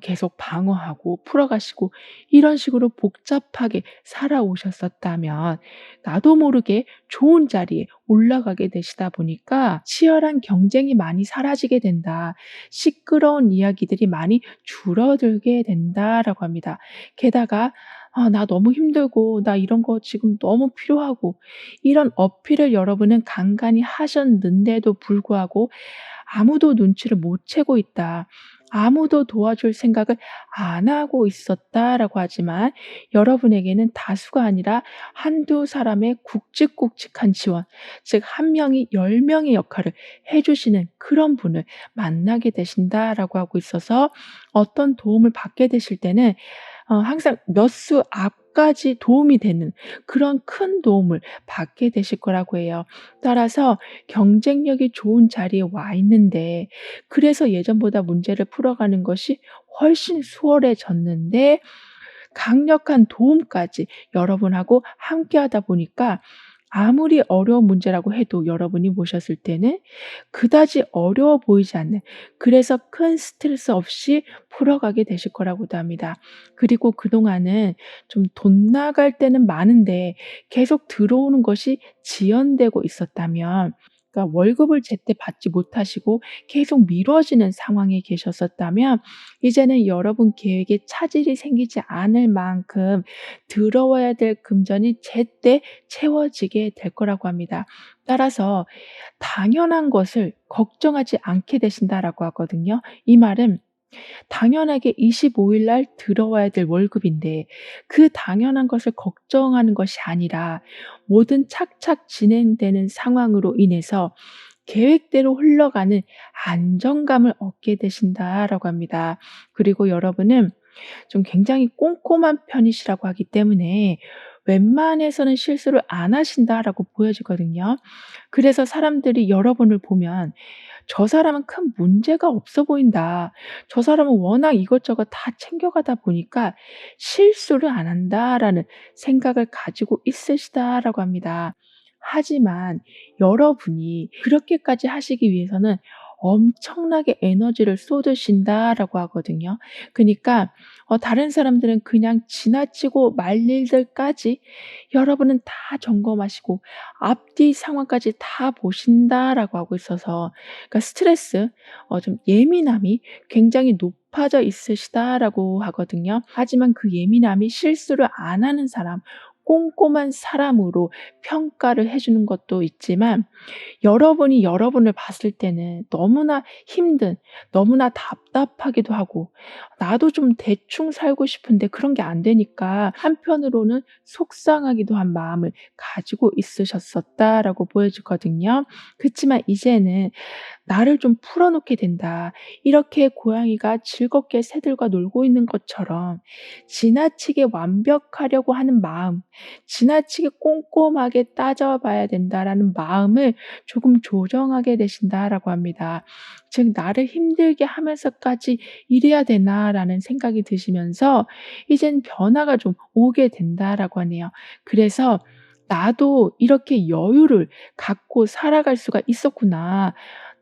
계속 방어하고 풀어가시고 이런 식으로 복잡하게 살아오셨었다면 나도 모르게 좋은 자리에 올라가게 되시다 보니까 치열한 경쟁이 많이 사라지게 된다. 시끄러운 이야기들이 많이 줄어들게 된다라고 합니다. 게다가 나 너무 힘들고 나 이런 거 지금 너무 필요하고 이런 어필을 여러분은 간간히 하셨는데도 불구하고 아무도 눈치를 못 채고 있다. 아무도 도와줄 생각을 안 하고 있었다라고 하지만 여러분에게는 다수가 아니라 한두 사람의 굵직굵직한 지원, 즉 한 명이 10 명의 역할을 해 주시는 그런 분을 만나게 되신다라고 하고 있어서 어떤 도움을 받게 되실 때는 항상 몇 수 앞까지 도움이 되는 그런 큰 도움을 받게 되실 거라고 해요. 따라서 경쟁력이 좋은 자리에 와 있는데, 그래서 예전보다 문제를 풀어가는 것이 훨씬 수월해졌는데 강력한 도움까지 여러분하고 함께하다 보니까 아무리 어려운 문제라고 해도 여러분이 모셨을 때는 그다지 어려워 보이지 않는, 그래서 큰 스트레스 없이 풀어가게 되실 거라고도 합니다. 그리고 그동안은 좀 돈 나갈 때는 많은데 계속 들어오는 것이 지연되고 있었다면, 그러니까 월급을 제때 받지 못하시고 계속 미뤄지는 상황에 계셨었다면 이제는 여러분 계획에 차질이 생기지 않을 만큼 들어와야 될 금전이 제때 채워지게 될 거라고 합니다. 따라서 당연한 것을 걱정하지 않게 되신다라고 하거든요. 이 말은 당연하게 25일 날 들어와야 될 월급인데 그 당연한 것을 걱정하는 것이 아니라 모든 착착 진행되는 상황으로 인해서 계획대로 흘러가는 안정감을 얻게 되신다라고 합니다. 그리고 여러분은 좀 굉장히 꼼꼼한 편이시라고 하기 때문에 웬만해서는 실수를 안 하신다라고 보여지거든요. 그래서 사람들이 여러분을 보면 '저 사람은 큰 문제가 없어 보인다. 저 사람은 워낙 이것저것 다 챙겨가다 보니까 실수를 안 한다.'라는 생각을 가지고 있으시다라고 합니다. 하지만 여러분이 그렇게까지 하시기 위해서는 엄청나게 에너지를 쏟으신다라고 하거든요. 그니까 다른 사람들은 그냥 지나치고 말 일들까지 여러분은 다 점검하시고 앞뒤 상황까지 다 보신다라고 하고 있어서, 그러니까 스트레스, 좀 예민함이 굉장히 높아져 있으시다라고 하거든요. 하지만 그 예민함이 실수를 안 하는 사람, 꼼꼼한 사람으로 평가를 해 주는 것도 있지만 여러분이 여러분을 봤을 때는 너무나 힘든, 너무나 답답하기도 하고 나도 좀 대충 살고 싶은데 그런 게 안 되니까 한편으로는 속상하기도 한 마음을 가지고 있으셨었다라고 보여지거든요. 그치만 이제는 '나를 좀 풀어 놓게 된다.' 이렇게 고양이가 즐겁게 새들과 놀고 있는 것처럼 지나치게 완벽하려고 하는 마음, 지나치게 꼼꼼하게 따져 봐야 된다라는 마음을 조금 조정하게 되신다라고 합니다. 즉 '나를 힘들게 하면서까지 이래야 되나.'라는 생각이 드시면서 이젠 변화가 좀 오게 된다라고 하네요. 그래서 '나도 이렇게 여유를 갖고 살아갈 수가 있었구나.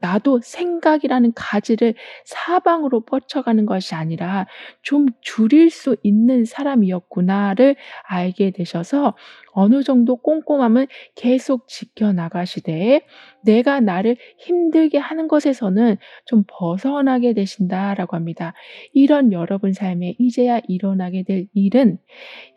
나도 생각이라는 가지를 사방으로 뻗쳐가는 것이 아니라 좀 줄일 수 있는 사람이었구나.'를 알게 되셔서 어느 정도 꼼꼼함을 계속 지켜나가시되 내가 나를 힘들게 하는 것에서는 좀 벗어나게 되신다라고 합니다. 이런 여러분 삶에 이제야 일어나게 될 일은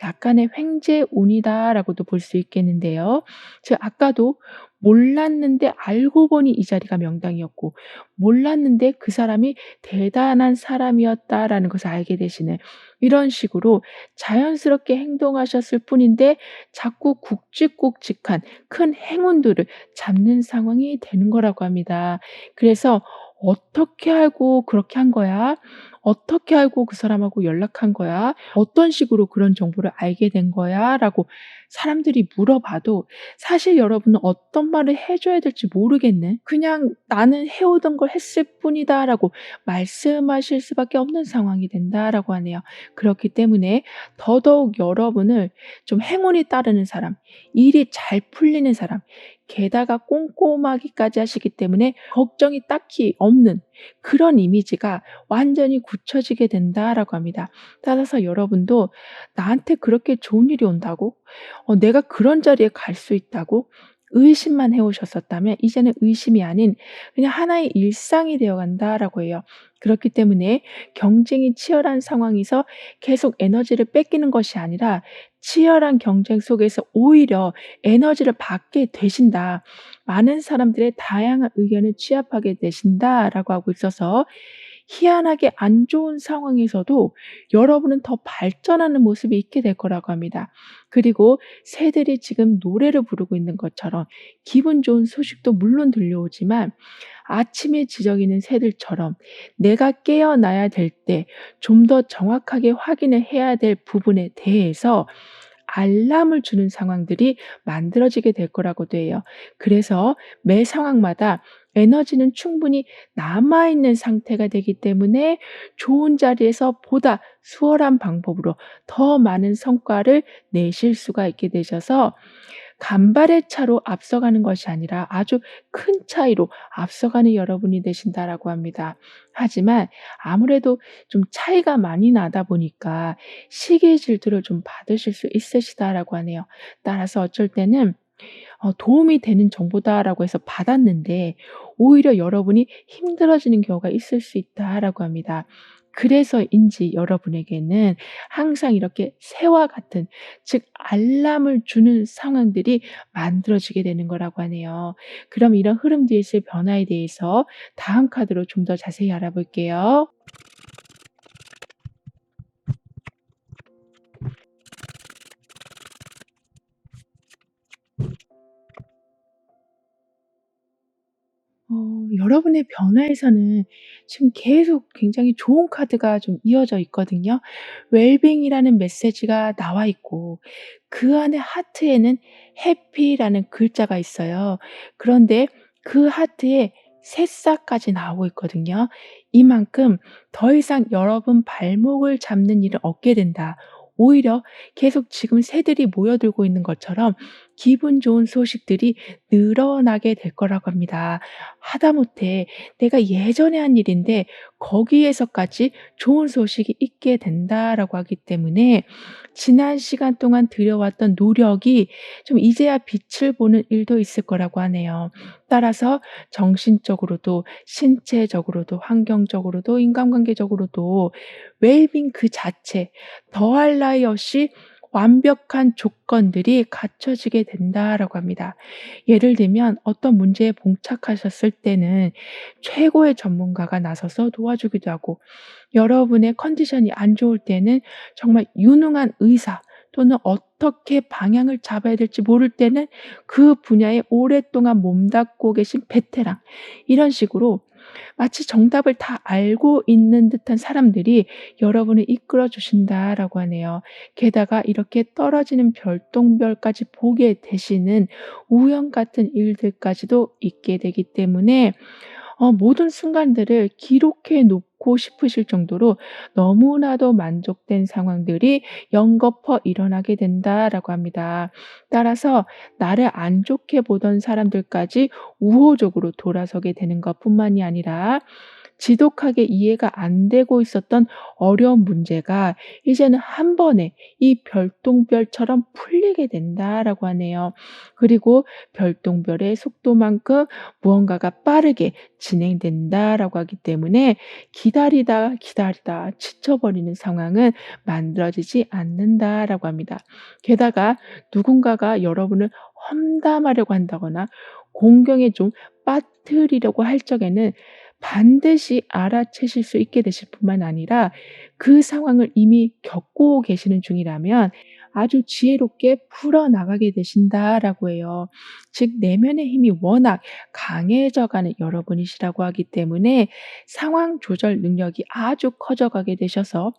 약간의 횡재운이다라고도 볼 수 있겠는데요. 즉 아까도 몰랐는데 알고 보니 이 자리가 명당이었고 몰랐는데 그 사람이 대단한 사람이었다라는 것을 알게 되시는, 이런 식으로 자연스럽게 행동하셨을 뿐인데 자꾸 굵직굵직한 큰 행운들을 잡는 상황이 되는 거라고 합니다. 그래서 '어떻게 알고 그렇게 한 거야? 어떻게 알고 그 사람하고 연락한 거야? 어떤 식으로 그런 정보를 알게 된 거야? 라고 사람들이 물어봐도 사실 여러분은 어떤 말을 해 줘야 될지 모르겠네. 그냥 "나는 해 오던 걸 했을 뿐이다."라고 말씀하실 수밖에 없는 상황이 된다라고 하네요. 그렇기 때문에 더더욱 여러분을 좀 행운이 따르는 사람, 일이 잘 풀리는 사람, 게다가 꼼꼼하기까지 하시기 때문에 걱정이 딱히 없는 그런 이미지가 완전히 굳혀지게 된다라고 합니다. 따라서 여러분도 '나한테 그렇게 좋은 일이 온다고? 내가 그런 자리에 갈 수 있다고?' 의심만 해 오셨었다면 이제는 의심이 아닌 그냥 하나의 일상이 되어 간다라고 해요. 그렇기 때문에 경쟁이 치열한 상황에서 계속 에너지를 뺏기는 것이 아니라 치열한 경쟁 속에서 오히려 에너지를 받게 되신다. 많은 사람들의 다양한 의견을 취합하게 되신다라고 하고 있어서 희한하게 안 좋은 상황에서도 여러분은 더 발전하는 모습이 있게 될 거라고 합니다. 그리고 새들이 지금 노래를 부르고 있는 것처럼 기분 좋은 소식도 물론 들려오지만 아침에 지저귀는 새들처럼 내가 깨어나야 될 때 좀 더 정확하게 확인을 해야 될 부분에 대해서 알람을 주는 상황들이 만들어지게 될 거라고도 해요. 그래서 매 상황마다 에너지는 충분히 남아 있는 상태가 되기 때문에 좋은 자리에서 보다 수월한 방법으로 더 많은 성과를 내실 수가 있게 되셔서 간발의 차로 앞서가는 것이 아니라 아주 큰 차이로 앞서가는 여러분이 되신다라고 합니다. 하지만 아무래도 좀 차이가 많이 나다 보니까 시기 질투를 좀 받으실 수 있으시다라고 하네요. 따라서 어쩔 때는 '도움이 되는 정보다.'라고 해서 받았는데 오히려 여러분이 힘들어지는 경우가 있을 수 있다라고 합니다. 그래서인지 여러분에게는 항상 이렇게 새와 같은 즉 알람을 주는 상황들이 만들어지게 되는 거라고 하네요. 그럼 이런 흐름 뒤에 있을 변화에 대해서 다음 카드로 좀 더 자세히 알아볼게요. 여러분의 변화에서는 지금 계속 굉장히 좋은 카드가 좀 이어져 있거든요. 웰빙이라는 메시지가 나와 있고 그 안에 하트에는 해피라는 글자가 있어요. 그런데 그 하트에 새싹까지 나오고 있거든요. 이만큼 더 이상 여러분 발목을 잡는 일을 얻게 된다. 오히려 계속 지금 새들이 모여들고 있는 것처럼 기분 좋은 소식들이 늘어나게 될 거라고 합니다. 하다못해 내가 예전에 한 일인데 거기에서까지 좋은 소식이 있게 된다라고 하기 때문에 지난 시간 동안 들여왔던 노력이 좀 이제야 빛을 보는 일도 있을 거라고 하네요. 따라서 정신적으로도 신체적으로도 환경적으로도 인간관계적으로도 웰빙 그 자체 더할 나위 없이 완벽한 조건들이 갖춰지게 된다라고 합니다. 예를 들면 어떤 문제에 봉착하셨을 때는 최고의 전문가가 나서서 도와주기도 하고 여러분의 컨디션이 안 좋을 때는 정말 유능한 의사 또는 어떻게 방향을 잡아야 될지 모를 때는 그 분야에 오랫동안 몸담고 계신 베테랑 이런 식으로 마치 정답을 다 알고 있는 듯한 사람들이 여러분을 이끌어 주신다라고 하네요. 게다가 이렇게 떨어지는 별똥별까지 보게 되시는 우연 같은 일들까지도 있게 되기 때문에 모든 순간들을 기록해 놓고 싶으실 정도로 너무나도 만족된 상황들이 연거푸 일어나게 된다라고 합니다. 따라서 나를 안 좋게 보던 사람들까지 우호적으로 돌아서게 되는 것뿐만이 아니라 지독하게 이해가 안 되고 있었던 어려운 문제가 이제는 한 번에 이 별똥별처럼 풀리게 된다라고 하네요. 그리고 별똥별의 속도만큼 무언가가 빠르게 진행된다라고 하기 때문에 기다리다 기다리다 지쳐버리는 상황은 만들어지지 않는다라고 합니다. 게다가 누군가가 여러분을 험담하려고 한다거나 공경에 좀 빠뜨리려고 할 적에는 반드시 알아채실 수 있게 되실 뿐만 아니라 그 상황을 이미 겪고 계시는 중이라면 아주 지혜롭게 풀어나가게 되신다라고 해요. 즉 내면의 힘이 워낙 강해져 가는 여러분이시라고 하기 때문에 상황 조절 능력이 아주 커져가게 되셔서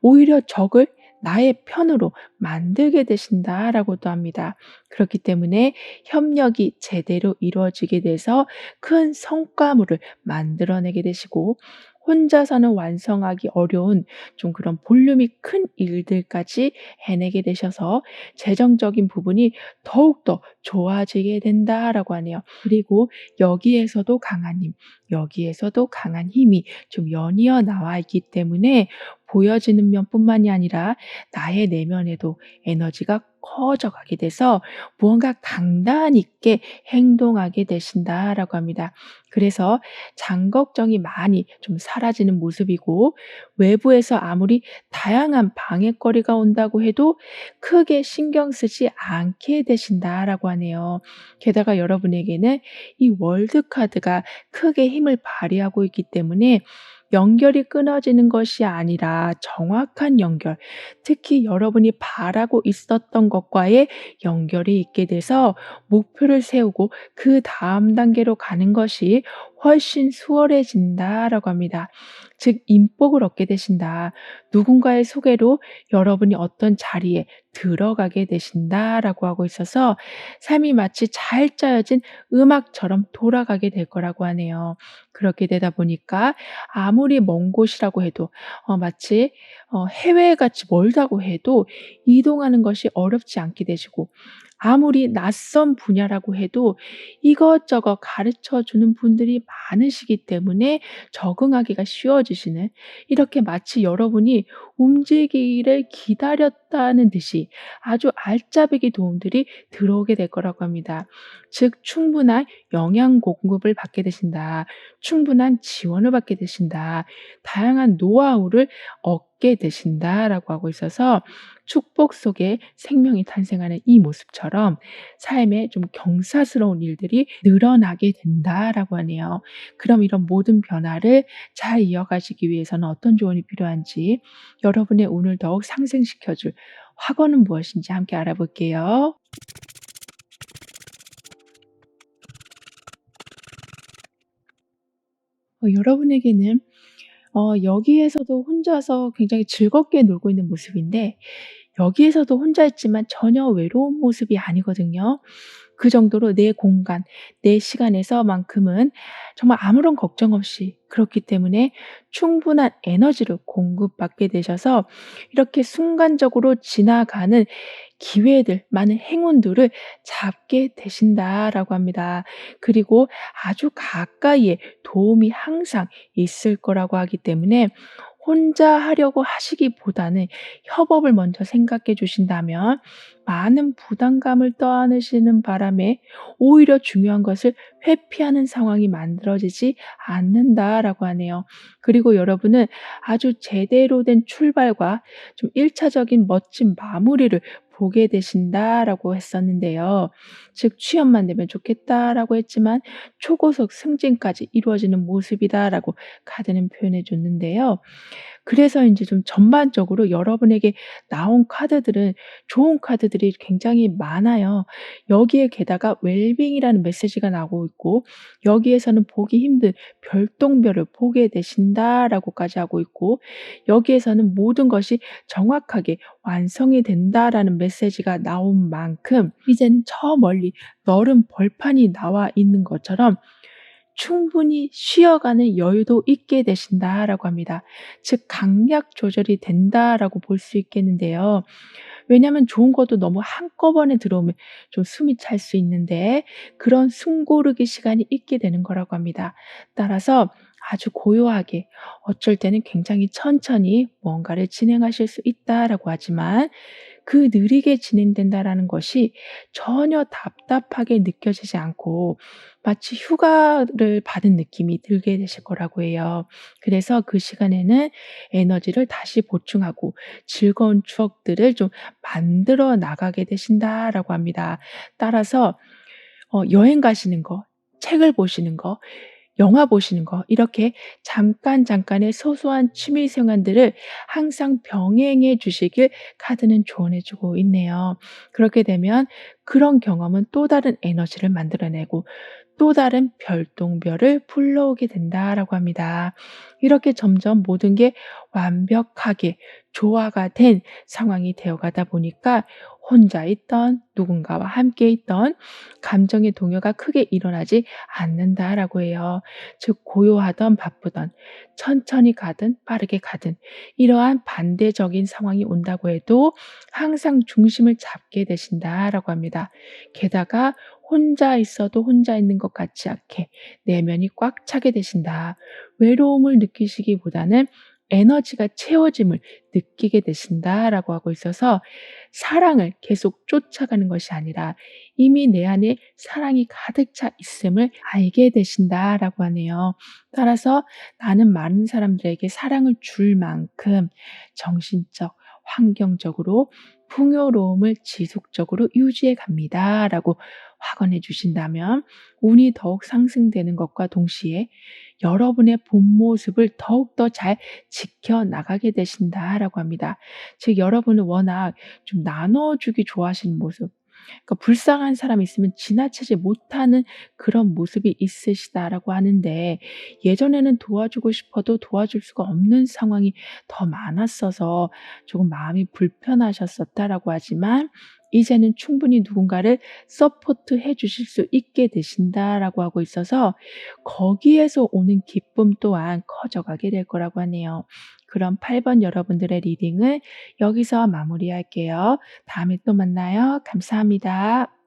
오히려 적을 나의 편으로 만들게 되신다라고도 합니다. 그렇기 때문에 협력이 제대로 이루어지게 돼서 큰 성과물을 만들어내게 되시고 혼자서는 완성하기 어려운 좀 그런 볼륨이 큰 일들까지 해내게 되셔서 재정적인 부분이 더욱더 좋아지게 된다라고 하네요. 그리고 여기에서도 강한 힘, 여기에서도 강한 힘이 좀 연이어 나와 있기 때문에 보여지는 면뿐만이 아니라 나의 내면에도 에너지가 커져가게 돼서 무언가 강단 있게 행동하게 되신다라고 합니다. 그래서 장 걱정이 많이 좀 사라지는 모습이고 외부에서 아무리 다양한 방해거리가 온다고 해도 크게 신경 쓰지 않게 되신다라고 하네요. 게다가 여러분에게는 이 월드카드가 크게 힘을 발휘하고 있기 때문에 연결이 끊어지는 것이 아니라 정확한 연결, 특히 여러분이 바라고 있었던 것과의 연결이 있게 돼서 목표를 세우고 그다음 단계로 가는 것이 훨씬 수월해진다라고 합니다. 즉 인복을 얻게 되신다. 누군가의 소개로 여러분이 어떤 자리에 들어가게 되신다라고 하고 있어서 삶이 마치 잘 짜여진 음악처럼 돌아가게 될 거라고 하네요. 그렇게 되다 보니까 아무리 먼 곳이라고 해도 마치 해외같이 멀다고 해도 이동하는 것이 어렵지 않게 되시고 아무리 낯선 분야라고 해도 이것저것 가르쳐 주는 분들이 많으시기 때문에 적응하기가 쉬워지시는 이렇게 마치 여러분이 움직이기를 기다렸다는 듯이 아주 알짜배기 도움들이 들어오게 될 거라고 합니다. 즉 충분한 영양 공급을 받게 되신다. 충분한 지원을 받게 되신다. 다양한 노하우를 얻게 되신다라고 하고 있어서 축복 속에 생명이 탄생하는 이 모습처럼 삶에 좀 경사스러운 일들이 늘어나게 된다라고 하네요. 그럼 이런 모든 변화를 잘 이어가시기 위해서는 어떤 조언이 필요한지 여러분의 운을 더욱 상승시켜 줄 확언은 무엇인지 함께 알아볼게요. 여러분에게는 여기에서도 혼자서 굉장히 즐겁게 놀고 있는 모습인데 여기에서도 혼자 있지만 전혀 외로운 모습이 아니거든요. 그 정도로 내 공간, 내 시간에서만큼은 정말 아무런 걱정 없이 그렇기 때문에 충분한 에너지를 공급받게 되셔서 이렇게 순간적으로 지나가는 기회들, 많은 행운들을 잡게 되신다라고 합니다. 그리고 아주 가까이에 도움이 항상 있을 거라고 하기 때문에 혼자 하려고 하시기보다는 협업을 먼저 생각해 주신다면 많은 부담감을 떠안으시는 바람에 오히려 중요한 것을 회피하는 상황이 만들어지지 않는다라고 하네요. 그리고 여러분은 아주 제대로 된 출발과 좀 1차적인 멋진 마무리를 보게 되신다라고 했었는데요. 즉 취업만 되면 좋겠다라고 했지만 초고속 승진까지 이루어지는 모습이다라고 카드는 표현해 줬는데요. 그래서 인제 좀 전반적으로 여러분에게 나온 카드들은 좋은 카드들이 굉장히 많아요. 여기에 게다가 웰빙이라는 메시지가 나오고 있고 여기에서는 보기 힘든 별똥별을 보게 되신다라고까지 하고 있고 여기에서는 모든 것이 정확하게 완성이 된다라는 메시지가 나온 만큼 이제는 저 멀리 넓은 벌판이 나와 있는 것처럼 충분히 쉬어가는 여유도 있게 되신다라고 합니다. 즉 강약 조절이 된다라고 볼 수 있겠는데요. 왜냐하면 좋은 것도 너무 한꺼번에 들어오면 좀 숨이 찰 수 있는데 그런 숨 고르기 시간이 있게 되는 거라고 합니다. 따라서 아주 고요하게 어쩔 때는 굉장히 천천히 뭔가를 진행하실 수 있다라고 하지만 그 느리게 진행된다라는 것이 전혀 답답하게 느껴지지 않고 마치 휴가를 받은 느낌이 들게 되실 거라고 해요. 그래서 그 시간에는 에너지를 다시 보충하고 즐거운 추억들을 좀 만들어 나가게 되신다라고 합니다. 따라서 여행 가시는 거, 책을 보시는 거 영화 보시는 거 이렇게 잠깐 잠깐의 소소한 취미 생활들을 항상 병행해 주시길 카드는 조언해 주고 있네요. 그렇게 되면 그런 경험은 또 다른 에너지를 만들어내고 또 다른 별똥별을 불러오게 된다라고 합니다. 이렇게 점점 모든 게 완벽하게 조화가 된 상황이 되어가다 보니까 혼자 있던 누군가와 함께 있던 감정의 동요가 크게 일어나지 않는다라고 해요. 즉 고요하던 바쁘던 천천히 가든 빠르게 가든 이러한 반대적인 상황이 온다고 해도 항상 중심을 잡게 되신다라고 합니다. 게다가 혼자 있어도 혼자 있는 것 같지 않게 내면이 꽉 차게 되신다. 외로움을 느끼시기보다는 에너지가 채워짐을 느끼게 되신다라고 하고 있어서 사랑을 계속 쫓아가는 것이 아니라 이미 내 안에 사랑이 가득 차 있음을 알게 되신다라고 하네요. 따라서 나는 많은 사람들에게 사랑을 줄 만큼 정신적, 환경적으로 풍요로움을 지속적으로 유지해 갑니다라고 확언해 주신다면 운이 더욱 상승되는 것과 동시에 여러분의 본 모습을 더욱더 잘 지켜나가게 되신다라고 합니다. 즉 여러분은 워낙 좀 나눠주기 좋아하시는 모습, 그러니까 불쌍한 사람이 있으면 지나치지 못하는 그런 모습이 있으시다라고 하는데 예전에는 도와주고 싶어도 도와줄 수가 없는 상황이 더 많았어서 조금 마음이 불편하셨었다라고 하지만 이제는 충분히 누군가를 서포트해 주실 수 있게 되신다라고 하고 있어서 거기에서 오는 기쁨 또한 커져가게 될 거라고 하네요. 그럼 8번 여러분들의 리딩을 여기서 마무리할게요. 다음에 또 만나요. 감사합니다.